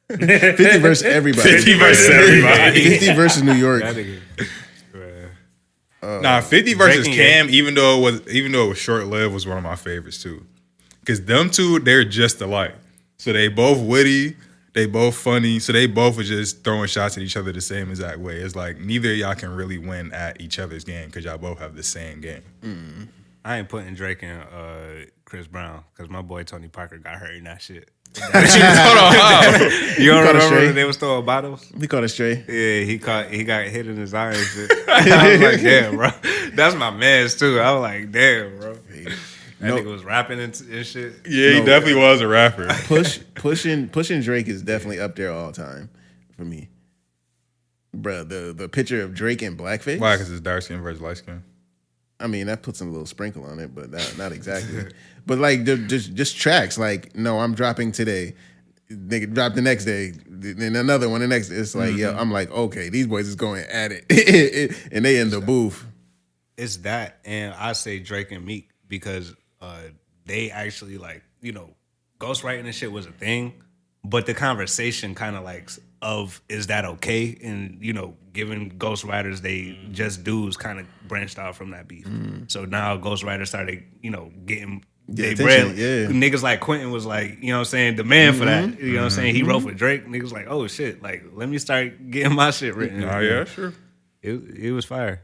50 versus everybody. 50 versus everybody. 50 versus New York. Nah, 50 versus Breaking Cam, even though it was short lived, was one of my favorites too. Because them two, they're just alike. So they both witty, they both funny. So they both were just throwing shots at each other the same exact way. It's like neither of y'all can really win at each other's game because y'all both have the same game. I ain't putting Drake and Chris Brown because my boy Tony Parker got hurt in that shit. Hold on, how? You don't caught a remember stray? they was throwing bottles? We caught it straight. Yeah, he got hit in his eye and shit. I was like, damn, bro. That's my man's too. I was like, damn, bro. That nigga was rapping and shit. Yeah, he No. definitely was a rapper. Pushing Drake is definitely up there all time for me. Bruh, the picture of Drake in blackface. Why? Because it's dark skin versus light skin. I mean, that puts a little sprinkle on it, but not exactly. But like, just tracks. Like, no, I'm dropping today. Nigga drop the next day, and another one the next day. It's like, yo, I'm like, okay, these boys is going at it, and they in the booth. It's that, and I say Drake and Meek because they actually like, you know, ghostwriting and shit was a thing, but the conversation kind of like of is that okay, and you know, giving ghostwriters they just dudes kind of branched out from that beef. So now ghostwriters started, you know, getting. They attention, read, yeah. niggas like Quentin was like, you know what I'm saying, the man for that. You know what I'm saying? He wrote for Drake. Niggas like, oh shit, like let me start getting my shit written. Oh yeah, sure. It was fire.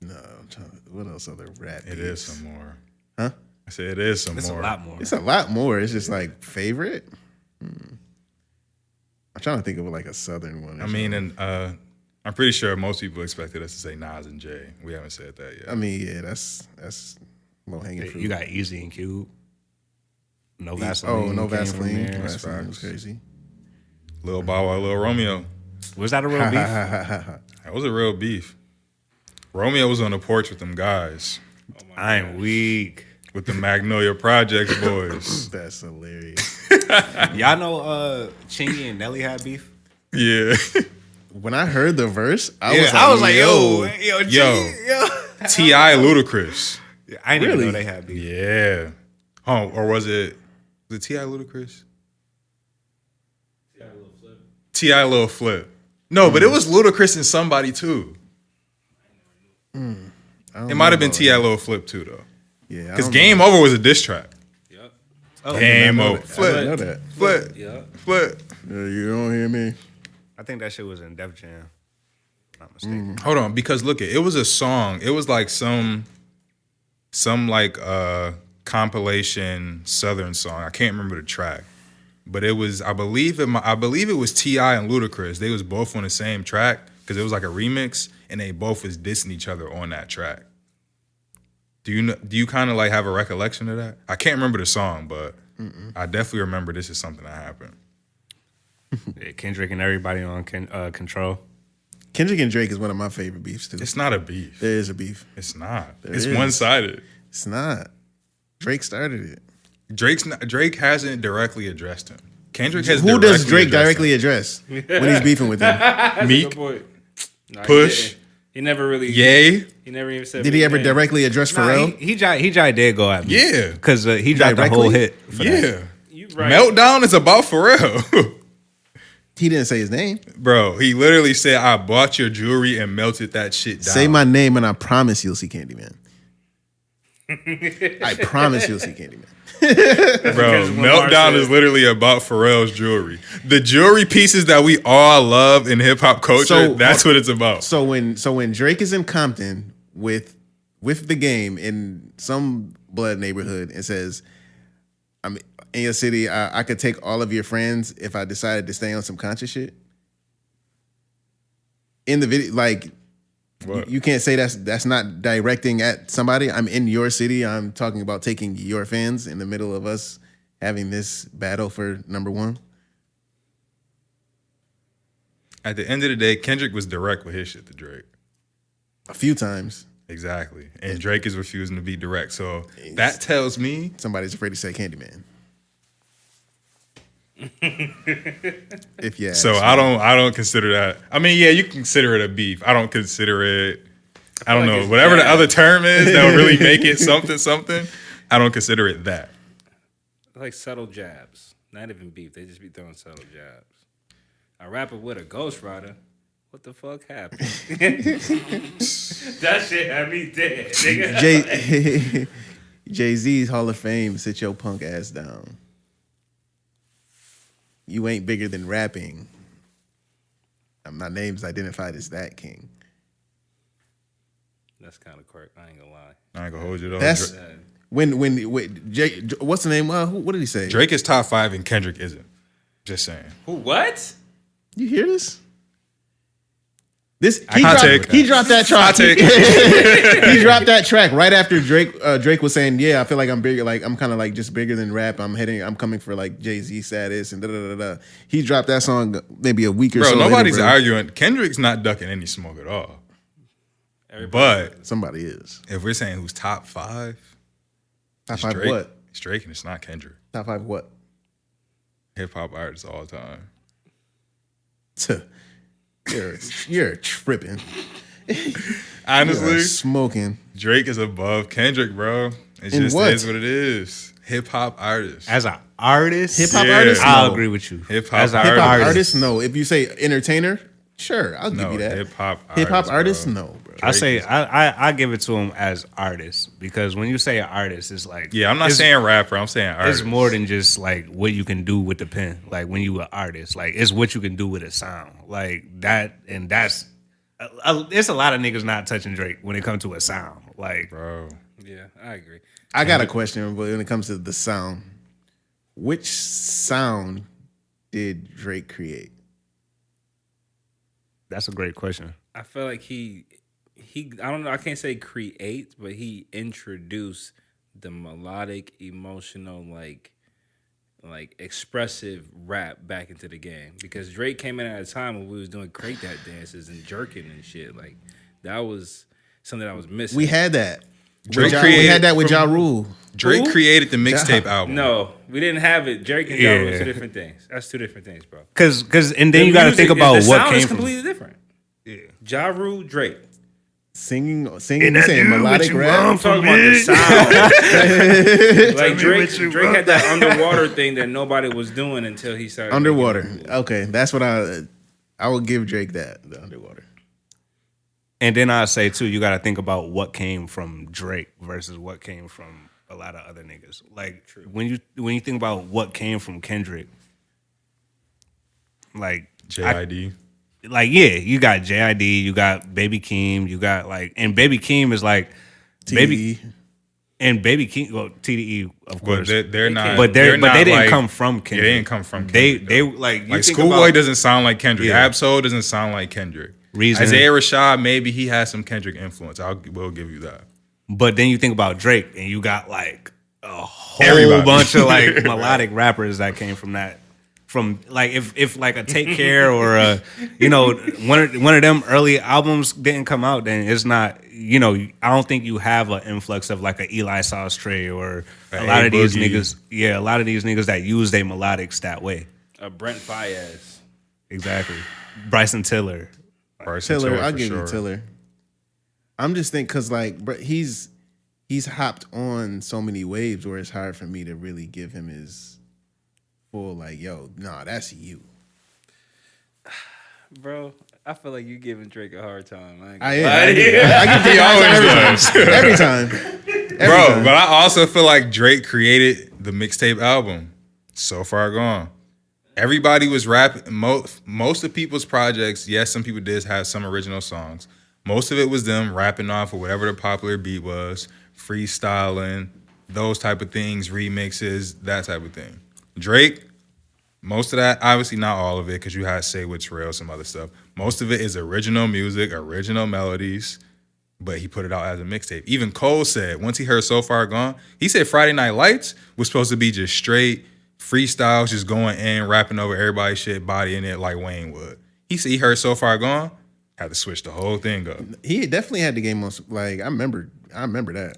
No, I'm trying to, what else other rap? It is some more. Huh? I said it is some It's more. a lot more. It's a lot more. It's just like favorite. I'm trying to think of like a southern one. I mean, and I'm pretty sure most people expected us to say Nas and Jay. We haven't said that yet. I mean, yeah, that's low hanging fruit. You got Easy and Cube. No Vaseline. Oh, no came from Vaseline. there. Vaseline was crazy. Lil Bow Wow, Lil Romeo. Was that a real beef? That was a real beef. Romeo was on the porch with them guys, I'm weak. with the Magnolia Projects boys. That's hilarious. Y'all know Chingy and Nelly had beef? Yeah. When I heard the verse, I was like, yo, Chingy, yo. T.I. Ludacris. I didn't Really? even know they had beef. Yeah. Oh, or was it T.I. Ludacris? T.I. Lil Flip. No, but it was Ludacris and somebody too. It might have been T.I. Lil Flip too, though. Yeah, Because Game Over was a diss track. Yep. Game Over. I didn't know that. Flip. Yep. Flip. You don't hear me. I think that shit was in Def Jam. Not mistaken. Hold on, because look, it was a song. It was like some like compilation Southern song. I can't remember the track, but it was. I believe it was T.I. and Ludacris. They was both on the same track because it was like a remix, and they both was dissing each other on that track. Do you kind of like have a recollection of that? I can't remember the song, but I definitely remember this is something that happened. Yeah, Kendrick and everybody on Control. Kendrick and Drake is one of my favorite beefs too. It's not a beef. There is a beef. It's not. There It's is. one-sided. It's not. Drake started it. Drake hasn't directly addressed him. Kendrick has. Who does directly Drake addressed directly him. address when he's beefing with him? That's a Meek, good point. Nah, Push, He never really. Ye. He never even said. Did he Meek ever name. directly address Pharrell? He did go at me. Yeah. Because he dropped the whole Directly? hit. For that. Yeah. You right. Meltdown is about Pharrell. He didn't say his name. Bro, he literally said, I bought your jewelry and melted that shit down. Say my name and I promise you'll see Candyman. I promise you'll see Candyman. Bro, Meltdown is literally about Pharrell's jewelry. The jewelry pieces that we all love in hip hop culture, So, that's what it's about. So when Drake is in Compton with the game in some blood neighborhood and says, I'm in your city, I could take all of your friends if I decided to stay on some conscious shit. In the video, like What? you can't say that's not directing at somebody. I'm in your city. I'm talking about taking your fans in the middle of us having this battle for number one. At the end of the day, Kendrick was direct with his shit to Drake. A few times. Exactly. And Drake is refusing to be direct. So that tells me Somebody's afraid to say Candyman. If you ask so me. I don't consider that. I mean, yeah, you can consider it a beef. I don't consider it. I don't like know. it's Whatever the bad. other term is that would really make it something. I don't consider it that. Like subtle jabs. Not even beef. They just be throwing subtle jabs. A rapper with a ghostwriter. What the fuck happened? That shit had me dead. Nigga. Jay-Z's Hall of Fame, sit your punk ass down. You ain't bigger than rapping. My name's identified as that king. That's kind of quirk. I ain't gonna lie. I ain't gonna hold you though. That's Dra- when Jay, what's the name? What did he say? Drake is top 5 and Kendrick isn't. Just saying. Who? What? You hear this? He Hot take. dropped that track. Hot take. He dropped that track right after Drake was saying, "Yeah, I feel like I'm bigger. Like I'm kind of like just bigger than rap. I'm coming for like Jay-Z status and da da da da." He dropped that song maybe a week or Bro, so. nobody's later, bro. arguing. Kendrick's not ducking any smoke at all. But Somebody is if we're saying who's top 5, top it's 5 Drake. what? It's Drake and it's not Kendrick. Top 5 what? Hip hop artists all the time. You're tripping. Honestly, You're smoking. Drake is above Kendrick, bro. It In just what? is what it is. Hip hop artist. As an artist, Hip-hop Yeah. artist? I'll No. agree with you. Hip-hop As an Hip hop artist. artist? No. If you say entertainer, sure, I'll give No, you that. hip-hop Hip hop artist, artist? bro. No, bro. I say I give it to him as artist because when you say artist, it's like Yeah, I'm not it's- saying rapper. I'm saying artist. It's more than just like what you can do with the pen. Like when you an artist, like it's what you can do with a sound, like that, and that's. It's a lot of niggas not touching Drake when it comes to a sound. Like, bro. Yeah, I agree. I got a question when it comes to the sound. Which sound did Drake create? that's a great question. I feel like he I don't know, I can't say create, but he introduced the melodic, emotional, like expressive rap back into the game. Because Drake came in at a time when we was doing crate that dances and jerking and shit. Like that was something that was missing. We had that. Drake We created had that with Ja Rule. Drake Who? created the mixtape album. No, we didn't have it. Drake and Ja Rule are two different things. That's two different things, bro. Cause and then you got to think about the what sound came is from. completely different. Yeah, Ja Rule, Drake. Singing, you saying melodic rap. I'm talking about the sound. Like Drake had that underwater thing that nobody was doing until he started Underwater. making- Okay, that's what I would give Drake that, the underwater. And then I say too, you got to think about what came from Drake versus what came from a lot of other niggas. Like when you think about what came from Kendrick, like JID. you got JID, you got Baby Keem, you got and Baby Keem is like TDE. Baby Keem, well TDE of But course, they're not. but they're they not didn't like- come from Yeah, Kendrick. they didn't come from They Kendrick. like you Like think Schoolboy about doesn't sound like Kendrick. Yeah. Absol doesn't sound like Kendrick. Reason. Isaiah Rashad, maybe he has some Kendrick influence. Will give you that. But then you think about Drake, and you got like a whole Everybody. bunch of like melodic rappers that came from that. From like if like a Take Care or a one of them early albums didn't come out, then it's not I don't think you have an influx of like a Eli Sostre or a lot of these Boogie. niggas. Yeah, a lot of these niggas that use their melodics that way. Brent Faiyaz. Exactly. Bryson Tiller. Bryson Tiller, I'll for give sure. you Tiller. I'm just thinking because like he's hopped on so many waves where it's hard for me to really give him his full like, yo, nah, that's you. Bro, I feel like you giving Drake a hard time. I give Drake always does. every time. Bro, but I also feel like Drake created the mixtape album. So Far Gone. Everybody was rapping. Most of people's projects, yes, some people did have some original songs. Most of it was them rapping off of whatever the popular beat was, freestyling, those type of things, remixes, that type of thing. Drake, most of that, obviously not all of it, because you had Say What's Real, some other stuff. Most of it is original music, original melodies, but he put it out as a mixtape. Even Cole said, once he heard So Far Gone, he said Friday Night Lights was supposed to be just straight freestyles, just going in, rapping over everybody's shit, bodying it like Wayne would. He said he heard So Far Gone, had to switch the whole thing up. He definitely had the game on. Like I remember that.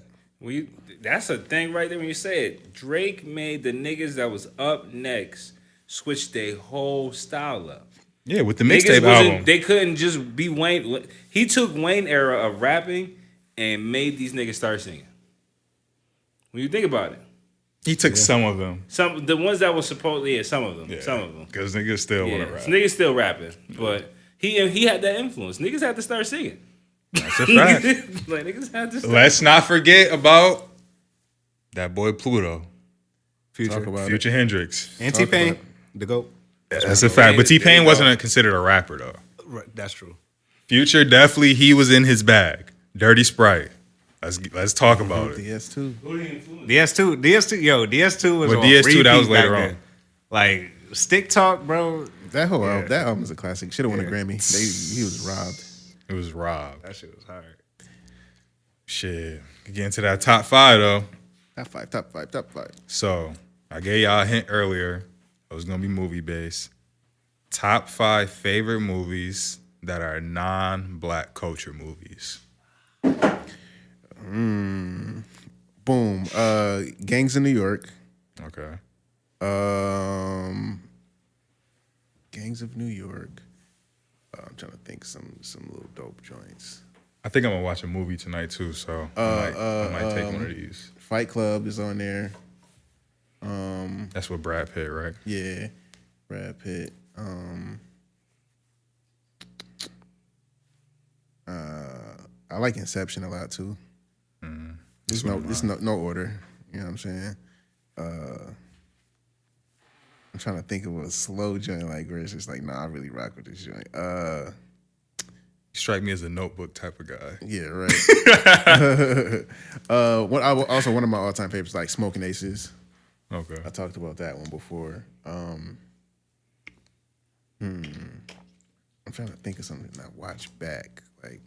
That's a thing right there when you say it. Drake made the niggas that was up next switch their whole style up. Yeah, with the Niggas mixtape album. they couldn't just be Wayne. He took Wayne era of rapping and made these niggas start singing. When you think about it. He took some of them. The ones that was supposedly, some of them. Because niggas still want to rap. Niggas still rapping. But he had that influence. Niggas had to start singing. That's a fact. Like niggas had to start. Let's not forget about that boy Pluto. Future Hendrix. And T-Pain, the GOAT. That's a fact. But T-Pain wasn't considered a rapper, though. Right, that's true. Future, definitely, he was in his bag. Dirty Sprite. Let's talk about it. DS2. DS2 was But on DS2, repeat that was back later then. on. Like Stick Talk, bro. That whole album, that album is a classic. Should have won a Grammy. He was robbed. It was robbed. That shit was hard. Shit. Get into that top 5, though. Top five. So, I gave y'all a hint earlier. It was going to be movie-based. Top 5 favorite movies that are non-black culture movies. Boom. Gangs in New York. Okay. Gangs of New York. I'm trying to think some little dope joints. I think I'm going to watch a movie tonight, too, so I might take one of these. Fight Club is on there. That's with Brad Pitt, right? Yeah. Brad Pitt. I like Inception a lot too. It's no order. You know what I'm saying? I'm trying to think of a slow joint like where it's just like, nah, I really rock with this joint. You strike me as a Notebook type of guy. Yeah, right. One of my all-time favorites, like Smoking Aces. Okay. I talked about that one before. I'm trying to think of something that I watched back, like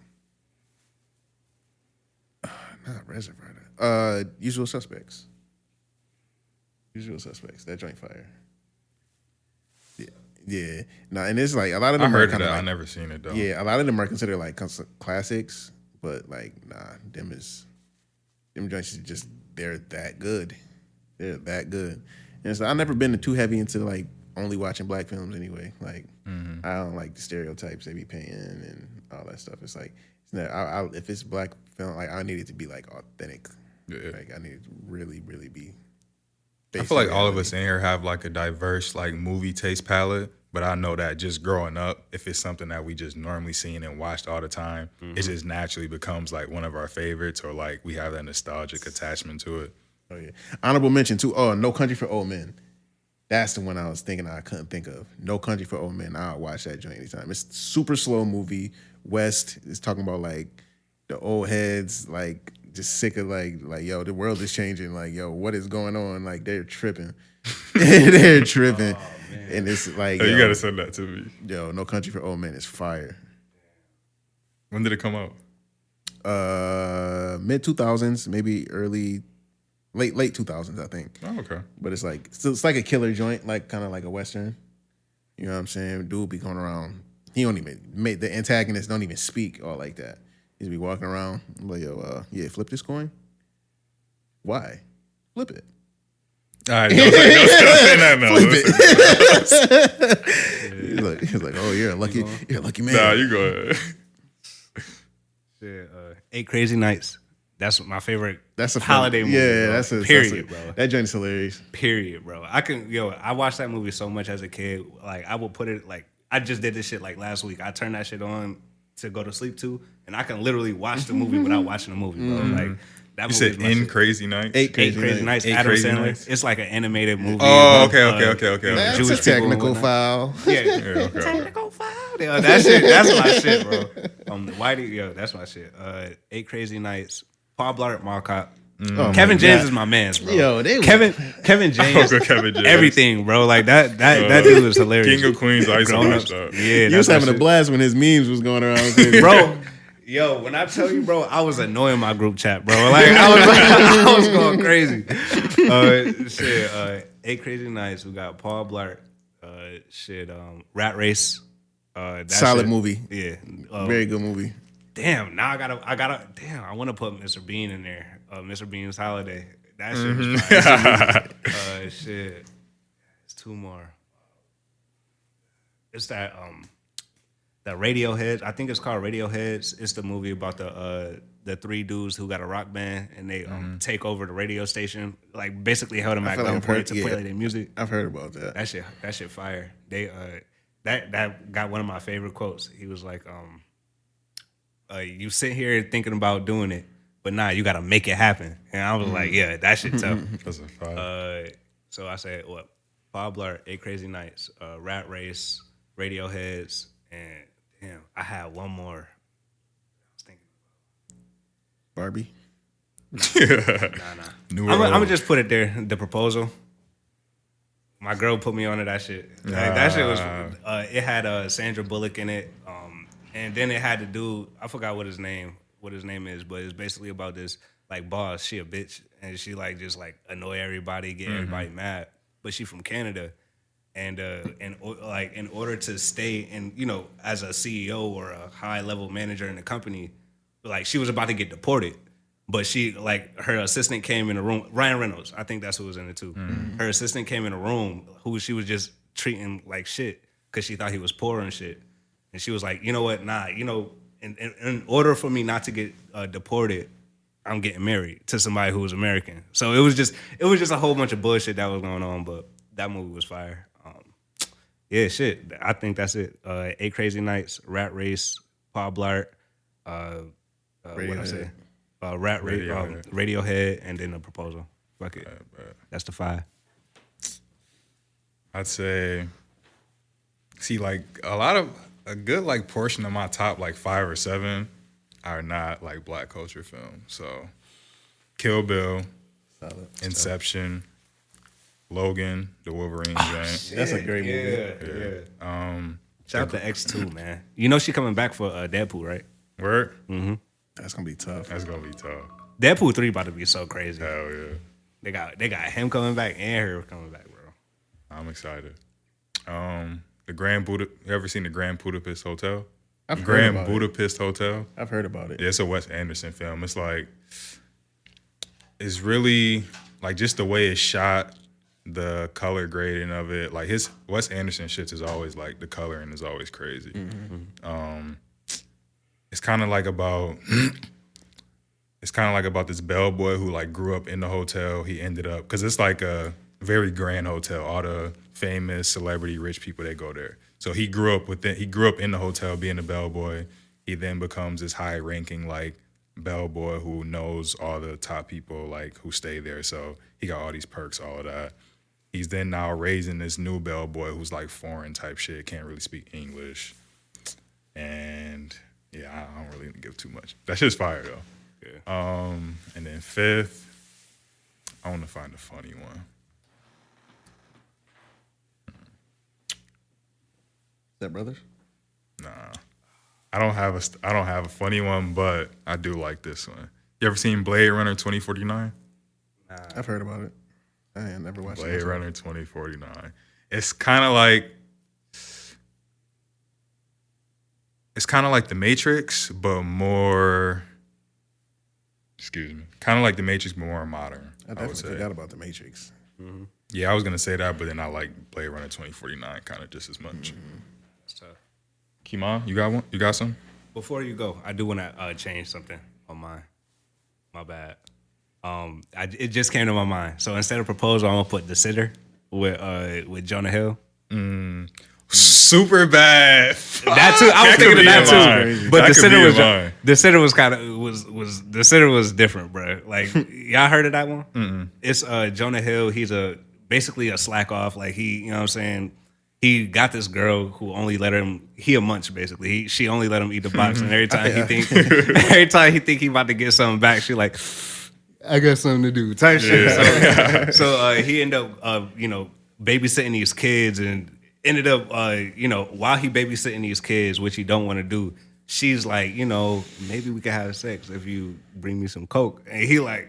not Reservoir. Usual Suspects. That joint fire. Yeah. No, and it's like a lot of I them. heard of that. Like, I never seen it though. Yeah, a lot of them are considered like classics, but like nah, them joints is just they're that good. They're that good. And so I've never been too heavy into like only watching black films anyway. Like I don't like the stereotypes they be painting and all that stuff. It's like if it's black film, like I need it to be like authentic. Yeah. Like I need it to really, really be. I feel like all of us in here have like a diverse like movie taste palette, but I know that just growing up, if it's something that we just normally seen and watched all the time, it just naturally becomes like one of our favorites, or like we have that nostalgic attachment to it. Oh yeah. Honorable mention too. Oh, No Country for Old Men. That's the one I was thinking I couldn't think of. No Country for Old Men. I'll watch that joint anytime. It's a super slow movie. West is talking about like the old heads, like just sick of like yo, the world is changing. Like yo, what is going on? Like they're tripping. They're tripping. And it's like You gotta send that to me. Yo, No Country for Old Men is fire. When did it come out? Mid 2000s, maybe late 2000s, I think. Oh, okay. But it's like a killer joint, like kind of like a Western. You know what I'm saying? Dude be going around. He don't even the antagonist don't even speak all like that. He's be walking around like, yo, yeah, flip this coin. Why? Flip it. All right, don't say that now. Flip it. He's like, oh, you're a lucky man. Nah, you go ahead. Shit, 8 Crazy Nights. That's my favorite. That's a holiday movie. Yeah, bro. that's a period, bro. That joint is hilarious. Period, bro. I watched that movie so much as a kid. Like I will put it like I just did this shit like last week. I turned that shit on to go to sleep to, and I can literally watch the movie without watching the movie, bro. Like that You movie said is my In shit. Crazy Nights? 8 Crazy Nights. Eight Adam Crazy Sandler. Nights. It's like an animated movie. Oh, about, okay. That's Jewish a people and technical whatnot. foul. Yeah, Yeah, okay. technical foul. Yeah, that shit. That's my shit, bro. Whitey, yo, that's my shit. 8 Crazy Nights. Paul Blart Mall Cop. Oh Kevin my James God. is my man's, bro. Yo, they Kevin James. Kevin James. Everything, bro. Like that dude is hilarious. King of Queens, I used to Grown watch ups. that. Yeah, He was that's my having a shit. blast when his memes was going around. Bro. Yo, when I tell you, bro, I was annoying my group chat, bro. Like I was going crazy. 8 Crazy Nights. We got Paul Blart. Rat Race. That Solid shit. movie. Yeah. Very good movie. Damn. Now I gotta. Damn. I want to put Mr. Bean in there. Mr. Bean's Holiday. That shit was fire. It's two more. It's that that Radiohead. I think it's called Radioheads. It's the movie about the three dudes who got a rock band and they take over the radio station. Like basically held them at feel like I've gunpoint heard- to yeah. play their music. I've heard about that. That shit fire. They that got one of my favorite quotes. He was like, you sit here thinking about doing it, but nah, you gotta make it happen. And I was like, yeah, that shit tough. That's a fire. So I said, what? Paul Blart, 8 Crazy Nights, Rat Race, Radioheads, and damn, I had one more. I was thinking, Barbie. nah. New I'm World. gonna just put it there. The Proposal. My girl put me onto that shit. Like, that shit was. It had Sandra Bullock in it, and then it had to do. I forgot what his name is, but it's basically about this like boss. She a bitch, and she like just like annoy everybody, get everybody mad. But she from Canada, and in order to stay in, as a CEO or a high level manager in the company, like she was about to get deported. But she, like, her assistant came in the room. Ryan Reynolds, I think that's who was in it too. Her assistant came in the room, who she was just treating like shit because she thought he was poor and shit. And she was like, you know what? Nah, in order for me not to get deported, I'm getting married to somebody who was American. So it was just a whole bunch of bullshit that was going on. But that movie was fire. Yeah, shit. I think that's it. 8 Crazy Nights, Rat Race, Paul Blart. What I say? Rat Race, Radiohead, and then The Proposal. Fuck it. That's the 5. I'd say, see, like a good like portion of my top like 5 or 7 are not like black culture films. So, Kill Bill, Solid. Inception, Logan, the Wolverine joint. That's a great movie. Yeah. Shout out to X2, man. You know she coming back for Deadpool, right? Word? That's gonna be tough. That's gonna be tough. Deadpool 3 about to be so crazy. Hell yeah. They got him coming back and her coming back, bro. I'm excited. The Grand Buddha. You ever seen the Grand Budapest Hotel? I've heard Grand about it. Budapest Hotel. I've heard about it. Yeah, it's a Wes Anderson film. It's like is really like just the way it's shot, the color grading of it. Like his Wes Anderson shits is always like the coloring is always crazy. It's kind of like about this bellboy who like grew up in the hotel. He ended up because it's like a very grand hotel. All the famous celebrity rich people, they go there. So he grew up in the hotel being a bellboy. He then becomes this high ranking like bellboy who knows all the top people like who stay there. So he got all these perks, all of that. He's then now raising this new bellboy who's like foreign type shit, can't really speak English. And yeah, I don't really give too much. That shit's fire though. Yeah. And then fifth, I want to find a funny one. Step Brothers? Nah, I don't have a funny one, but I do like this one. You ever seen Blade Runner 2049? I've heard about it. I ain't never watched Blade it. Runner 2049. It's kind of like The Matrix, but more. Excuse me. Kind of like The Matrix, but more modern. I definitely forgot about The Matrix. Mm-hmm. Yeah, I was gonna say that, but then I like Blade Runner 2049 kind of just as much. Mm-hmm. So, Kiman, you got one? You got some? before you go, I do want to change something on mine. My bad. It just came to my mind. So instead of proposal, I'm gonna put the sitter with Jonah Hill. Super bad. That too. I was thinking of that too. But the sitter was different, bro. Like y'all heard of that one? It's Jonah Hill. He's basically a slack off. Like you know what I'm saying? He got this girl who only let him. He a munch basically. She only let him eat the box, and every time he think he about to get something back, she like, I got something to do type shit. So he ended up babysitting these kids and ended up while he babysitting these kids, which he don't want to do. She's like, maybe we could have sex if you bring me some coke, and he like.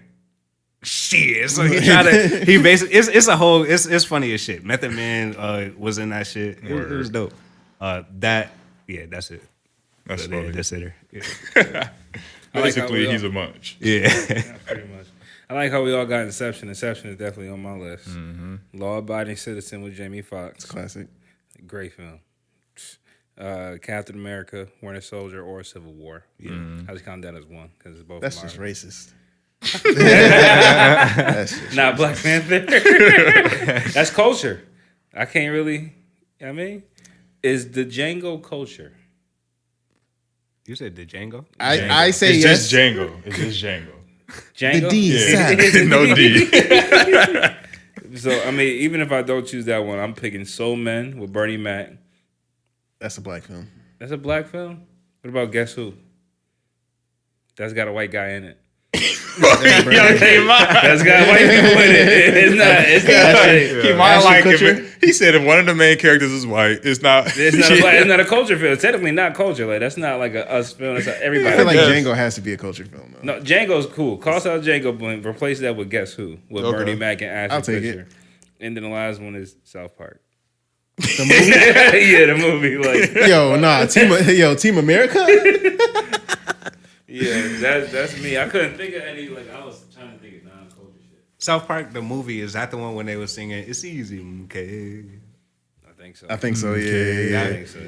Shit. So he tried to. He basically. It's funny as shit. Method Man was in that shit. It was dope. That's it. That's funny. That's it. Yeah. Basically, he's a munch. Yeah. Pretty much. I like how we all got Inception. Inception is definitely on my list. Law-abiding citizen with Jamie Foxx. Classic. Great film. Captain America, Winter Soldier, or Civil War. Yeah, I just count that as one because it's both. That's just racist. Not Black Panther. That's culture. I can't really. Is the Django culture? You said the Django? I say it's yes. Just Django. It's just Django. Django? The D is silent. No D. So even if I don't choose that one, I'm picking Soul Men with Bernie Mac. That's a black film. That's a black film. What about Guess Who? That's got a white guy in it. That's got white people in it. It's not. He might like it. He said if one of the main characters is white, it's not. It's not a culture film. It's technically not culture. Like that's not like a us film. It's everybody. I feel like Django has to be a culture film. Though. No, Django's cool. Cross out Django, but replace that with Guess Who with Bernie Mac and Ashton I'll take Kutcher. it. And then the last one is South Park. The movie? Yeah, the movie. Like Team America. Yeah, that's me. I couldn't think of any. Like I was trying to think of non-culture shit. South Park, the movie, is that the one when they were singing "It's Easy"? Okay, I think so. Yeah. I think so.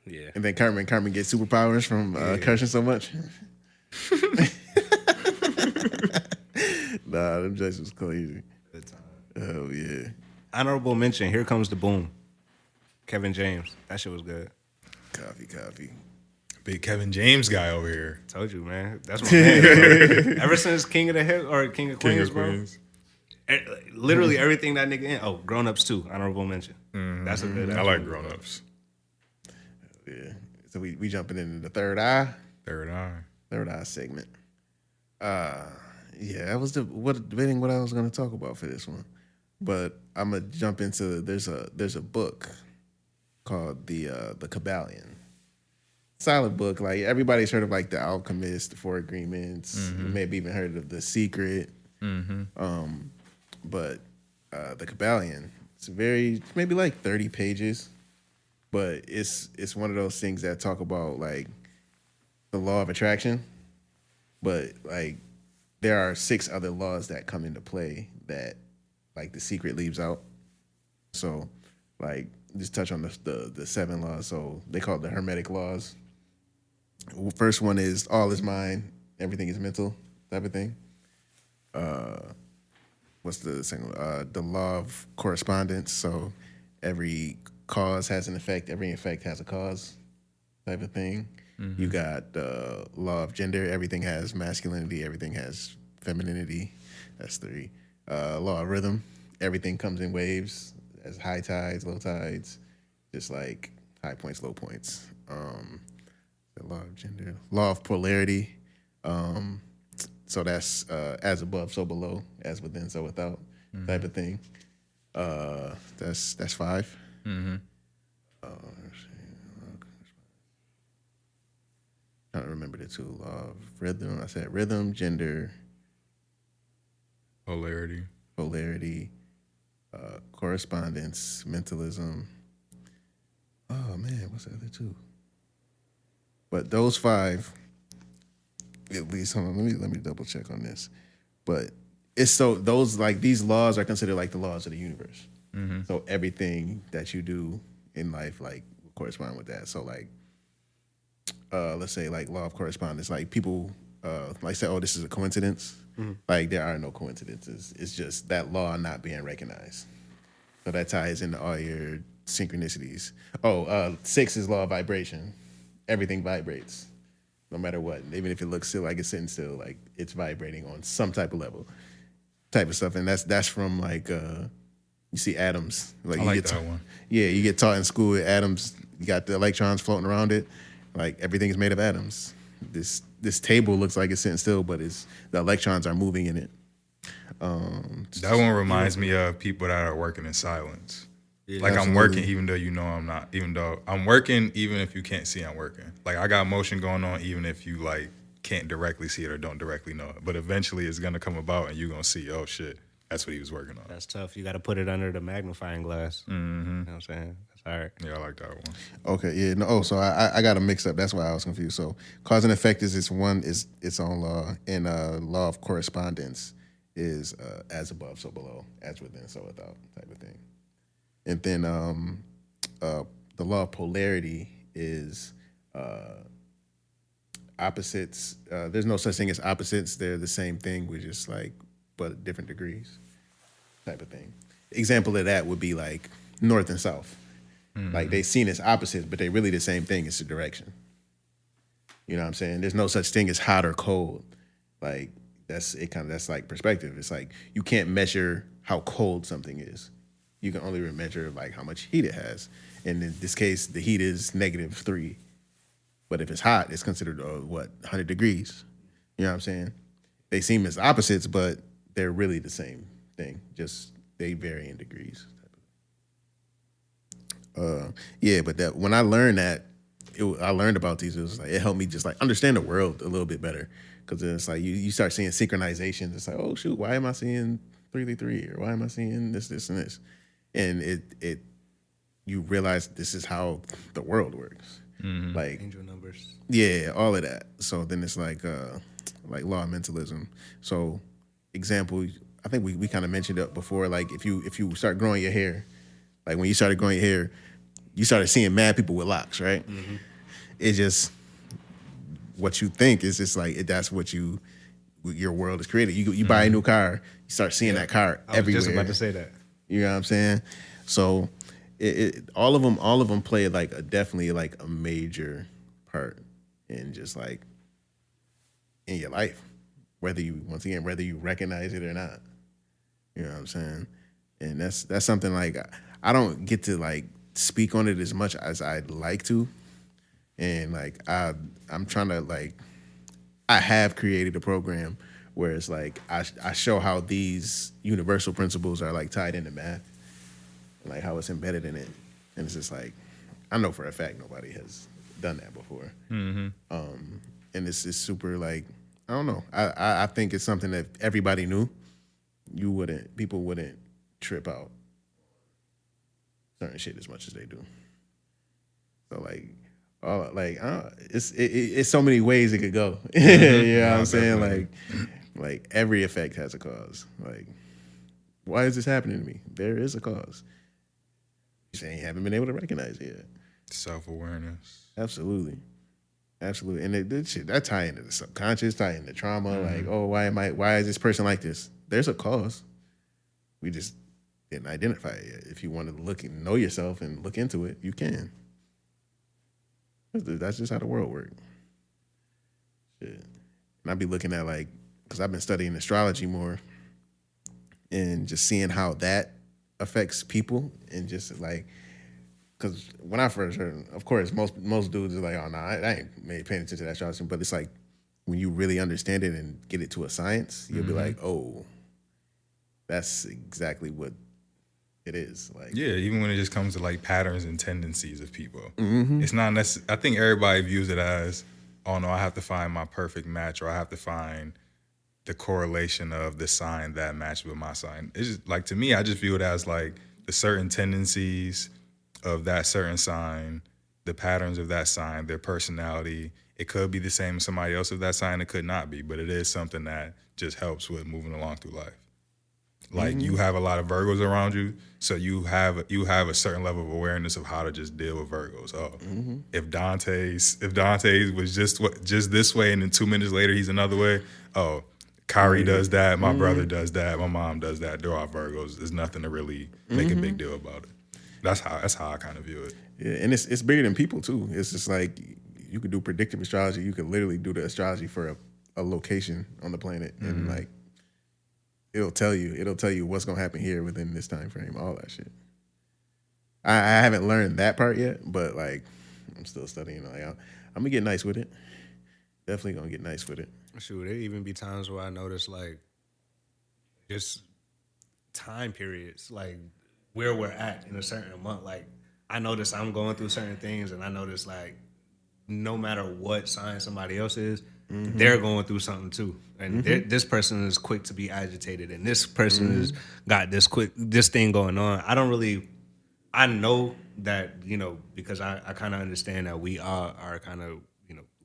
Yeah. And then Carmen gets superpowers from cursing so much. Nah, them jokes was crazy. Good time. Oh yeah. Honorable mention. Here Comes the Boom. Kevin James. That shit was good. Copy. Big Kevin James guy over here. Told you, man. That's my man. Bro. Ever since King of the Hill or King of Queens, bro. Literally everything that nigga in. Oh, Grown Ups too. Honorable mention. That's a good. I like Grown Ups. Yeah. So we jumping into the third eye. Third eye Segment. Yeah, I was debating what I was going to talk about for this one, but I'm gonna jump into there's a book called the Kabbalion. Solid book. Like everybody's heard of like The Alchemist, The Four Agreements, maybe even heard of The Secret. But the Kabbalion, it's maybe like 30 pages, but it's one of those things that talk about like the law of attraction, but like there are 6 other laws that come into play that like the secret leaves out. So like just touch on the 7 laws. So they call it the Hermetic laws. First one is all is mind, everything is mental type of thing. What's the second one? The law of correspondence. So every cause has an effect, every effect has a cause type of thing. You got the law of gender, everything has masculinity, everything has femininity. That's 3. Law of rhythm, everything comes in waves, as high tides, low tides, just like high points, low points. The law of gender, law of polarity. So that's as above, so below, as within, so without, type of thing. That's 5. Trying to remember the 2. Law of rhythm. I said rhythm, gender, Polarity. Correspondence, mentalism. Oh man, what's the other 2? But those 5, at least, hold on, let me double check on this. But it's so those like these laws are considered like the laws of the universe. So everything that you do in life like correspond with that. So like let's say like law of correspondence, like people like say, oh, this is a coincidence. Like there are no coincidences. It's just that law not being recognized. So that ties into all your synchronicities. 6 is law of vibration. Everything vibrates, no matter what. Even if it looks still like it's sitting still, like it's vibrating on some type of level, type of stuff. And that's from like you see atoms. Like I you like get that one. Yeah, you get taught in school atoms. You got the electrons floating around it. Like everything is made of atoms. This table looks like it's sitting still, but the electrons are moving in it. That one reminds me of people that are working in silence. Yeah, like absolutely. I'm working even though you know I'm not. Even though I'm working, even if you can't see I'm working. Like I got motion going on, even if you like can't directly see it or don't directly know it. But eventually it's gonna come about and you're gonna see, oh shit, that's what he was working on. That's tough. You got to put it under the magnifying glass. You know what I'm saying? That's all right. Yeah, I like that one. Okay, yeah, no. Oh, so I got a mix up. That's why I was confused. So cause and effect is its own law, and law of correspondence is as above, so below, as within, so without, type of thing. And then the law of polarity is opposites. There's no such thing as opposites. They're the same thing, we're just like, but at different degrees, type of thing. Example of that would be like north and south. Like they seen as opposites, but they really the same thing. It's the direction. You know what I'm saying? There's no such thing as hot or cold. Like that's like perspective. It's like you can't measure how cold something is. You can only measure like how much heat it has. And in this case, the heat is -3. But if it's hot, it's considered 100 degrees. You know what I'm saying? They seem as opposites, but they're really the same thing. Just they vary in degrees. Yeah, but that when I learned I learned about these. It helped me just like understand the world a little bit better, because it's like you start seeing synchronizations. It's like, oh shoot, why am I seeing 333, or why am I seeing this, and this, and it you realize this is how the world works. Like Angel numbers. yeah, all of that. So then it's like law of mentalism. So example, I think we kind of mentioned it before. Like if you start growing your hair, like when you started growing your hair, you started seeing mad people with locks, right? It's just what you think is just like that's what your world is created. You buy a new car, you start seeing that car I was everywhere. just about to say that. You know what I'm saying? So all of them play like definitely like a major part in just like in your life, whether you recognize it or not. You know what I'm saying? And that's something like I don't get to like speak on it as much as I'd like to. And like I'm trying to like I have created a program where it's like I show how these universal principles are like tied into math, and like how it's embedded in it. And it's just like I know for a fact nobody has done that before. And it's just super like I don't know. I think it's something that if everybody knew, people wouldn't trip out certain shit as much as they do. So like, it's so many ways it could go. You know what I'm saying? Like, Like every effect has a cause. Like, why is this happening to me? There is a cause. You say you haven't been able to recognize it yet. Self-awareness. Absolutely. Absolutely. And that tie into the subconscious, tie into trauma. Like, oh, why is this person like this? There's a cause. We just didn't identify it yet. If you want to look and know yourself and look into it, you can. That's just how the world works. Shit. And I'd be looking at like, because I've been studying astrology more and just seeing how that affects people and just like, because when I first heard, of course, most dudes are like, oh, no, I ain't paying attention to that astrology. But it's like, when you really understand it and get it to a science, you'll be like, oh, that's exactly what it is. Like, yeah, even when it just comes to like patterns and tendencies of people, it's not necessarily. I think everybody views it as, oh no, I have to find my perfect match, or I have to find the correlation of the sign that matched with my sign. It's just, like, to me, I just view it as like the certain tendencies of that certain sign, the patterns of that sign, their personality. It could be the same as somebody else of that sign. It could not be, but it is something that just helps with moving along through life. Like, you have a lot of Virgos around you, so you have a certain level of awareness of how to just deal with Virgos. Oh, if Dante's was just this way, and then 2 minutes later he's another way. Oh, Kyrie does that. My brother does that. My mom does that. They're all Virgos. There's nothing to really make a big deal about it. That's how I kind of view it. Yeah, and it's bigger than people too. It's just like you could do predictive astrology. You could literally do the astrology for a location on the planet, and like it'll tell you what's gonna happen here within this time frame. All that shit. I haven't learned that part yet, but like I'm still studying. Like I'm gonna get nice with it. Definitely gonna get nice with it. Shoot, there even be times where I notice like just time periods, like where we're at in a certain month. Like I notice I'm going through certain things, and I notice like no matter what sign somebody else is, they're going through something too. And this person is quick to be agitated, and this person has got this thing going on. I know that, because I kind of understand that we all are kind of,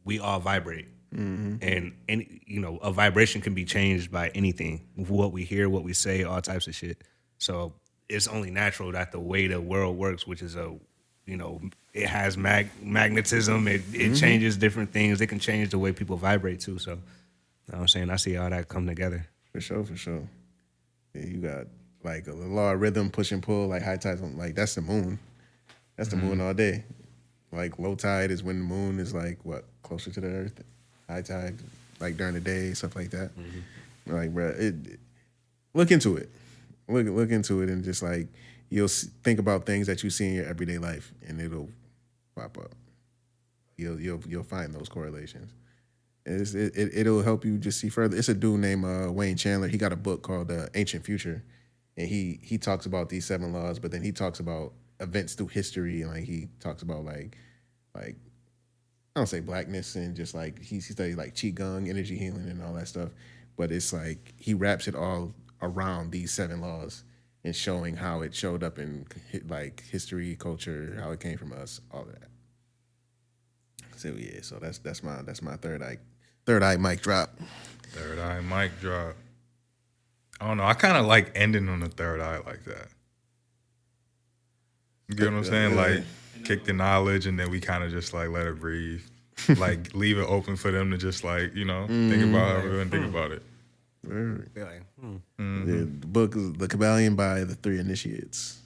we all vibrate. And a vibration can be changed by anything, what we hear, what we say, all types of shit. So it's only natural that the way the world works, which is it has magnetism, it changes different things. It can change the way people vibrate too. So, you know what I'm saying, I see all that come together. For sure. Yeah, you got like a law of rhythm, push and pull, like high tides. Like that's the moon. That's the moon all day. Like low tide is when the moon is like closer to the earth. High tide, like during the day, stuff like that. Like, bro, look into it. Look into it, and just like you'll think about things that you see in your everyday life, and it'll pop up. You'll find those correlations. And it'll help you just see further. It's a dude named Wayne Chandler. He got a book called Ancient Future, and he talks about these 7 laws, but then he talks about events through history, and like he talks about like I don't say blackness, and just like he studies like qigong, energy healing, and all that stuff. But it's like he wraps it all around these 7 laws and showing how it showed up in like history, culture, how it came from us, all of that. So yeah, so that's my third eye mic drop. Third eye mic drop. I don't know. I kind of like ending on the third eye like that. You get what I'm saying? Like, kick the knowledge, and then we kind of just like let it breathe. Like, leave it open for them to just like, think about how we're going to think about it. Like, The book is The Kabbalion by the 3 Initiates.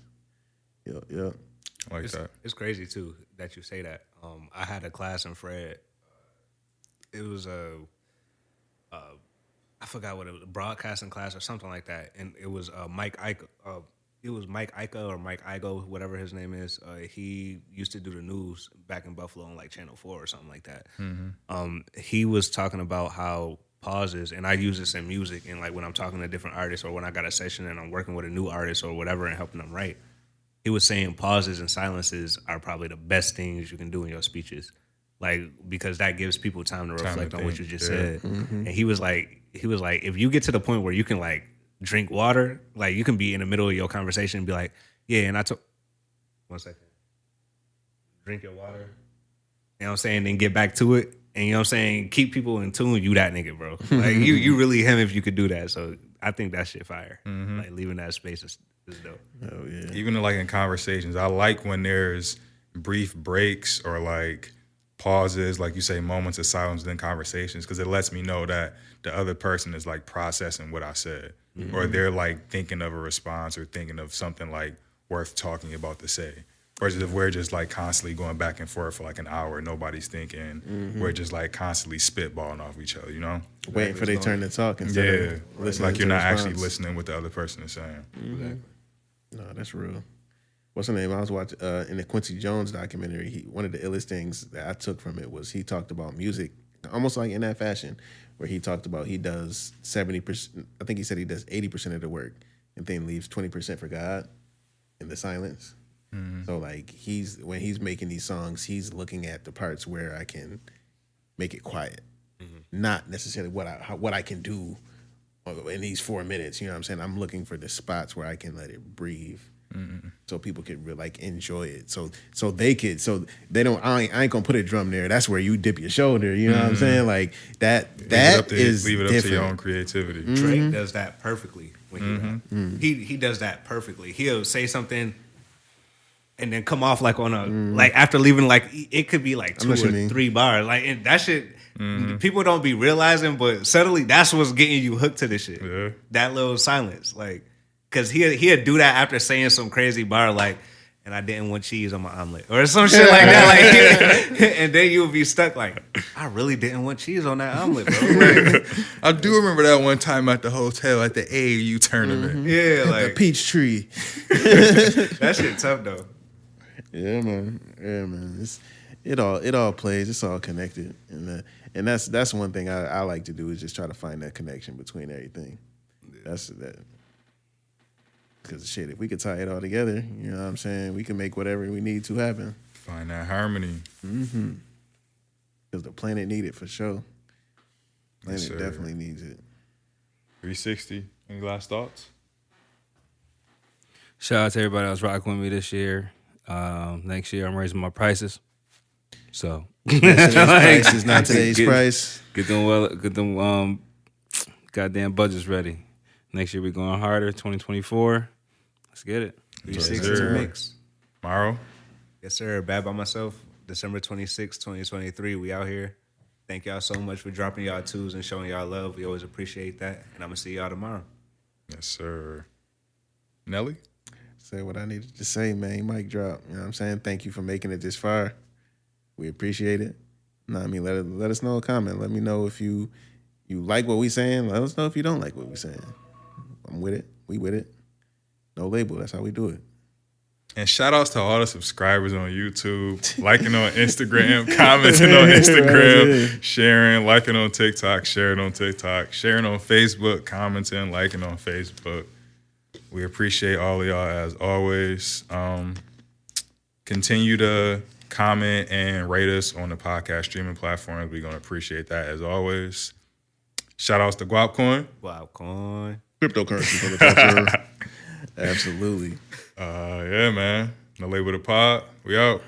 Yep. Like that. It's crazy too that you say that. I had a class in Fred. It was I forgot what it was, a broadcasting class or something like that, and it was Mike Ike. It was Mike Ica or Mike Igo, whatever his name is. He used to do the news back in Buffalo on like Channel 4 or something like that. He was talking about how pauses, and I use this in music, and like when I'm talking to different artists or when I got a session and I'm working with a new artist or whatever and helping them write, he was saying pauses and silences are probably the best things you can do in your speeches. Like, because that gives people time to reflect on what you just said. And he was like, if you get to the point where you can like drink water, like you can be in the middle of your conversation and be like, yeah, and I took 1 second. Drink your water. You know what I'm saying? Then get back to it. and you know what I'm saying, keep people in tune, you that nigga, bro. Like you really him if you could do that. So I think that shit fire. Like leaving that space is dope. Oh yeah. Even like in conversations, I like when there's brief breaks or like pauses, like you say, moments of silence within conversations, because it lets me know that the other person is like processing what I said, or they're like thinking of a response or thinking of something like worth talking about to say. Versus if we're just like constantly going back and forth for like an hour, nobody's thinking, we're just like constantly spitballing off each other, you know? Waiting for their turn to talk instead of listening. Like you're to not response. actually listening what the other person is saying. Exactly. No, that's real. What's her name? I was watching in the Quincy Jones documentary. One of the illest things that I took from it was he talked about music, almost like in that fashion, where he talked about he does 70%. I think he said he does 80% of the work, and then leaves 20% for God in the silence. So like when he's making these songs, he's looking at the parts where I can make it quiet, not necessarily what I can do in these 4 minutes. You know what I'm saying? I'm looking for the spots where I can let it breathe, so people could really like enjoy it. So they don't. I ain't gonna put a drum there. That's where you dip your shoulder. You know what I'm saying? Like that is leave it up different. to your own creativity. Drake does that perfectly when he does that perfectly. He'll say something and then come off like on a like after leaving, like it could be like 2 or 3 bars. Like and that shit people don't be realizing, but subtly that's what's getting you hooked to this shit. Yeah. That little silence. Like cause he'd do that after saying some crazy bar like, and I didn't want cheese on my omelet or some shit like that. Like, and then you'll be stuck like, I really didn't want cheese on that omelet, bro. Like, I do remember that one time at the hotel at the AAU tournament. yeah, The like peach tree. that shit tough though. Yeah, man. It all plays. It's all connected, and that's one thing I like to do is just try to find that connection between everything. That's that. Because shit, if we could tie it all together, you know what I'm saying, we can make whatever we need to happen. Find that harmony. Because the planet need it for sure. Planet Yes, sir. definitely needs it. 360. Any last thoughts? Shout out to everybody else rocking with me this year. Next year I'm raising my prices. So Price is not today's price. Get them goddamn budgets ready. Next year we're going harder. 2024. Let's get it. 360 sir. mix. Morrow? Yes, sir. Bad by myself. December 26, 2023. We out here. Thank y'all so much for dropping y'all twos and showing y'all love. We always appreciate that. And I'm gonna see y'all tomorrow. Yes, sir. Nelly? Say what I needed to say, man. Mic drop. You know what I'm saying? Thank you for making it this far. We appreciate it. No, I mean, let us know a comment. Let me know if you like what we saying. Let us know if you don't like what we saying. I'm with it. We with it. No label. That's how we do it. And shout outs to all the subscribers on YouTube, liking on Instagram, commenting on Instagram, sharing, liking on TikTok, sharing on TikTok, sharing on Facebook, commenting, liking on Facebook. We appreciate all of y'all as always. Continue to comment and rate us on the podcast streaming platforms. We're going to appreciate that as always. Shout outs to Guapcoin. Wow, coin. Cryptocurrency for the future. Absolutely. Yeah, man. No label the pod. We out.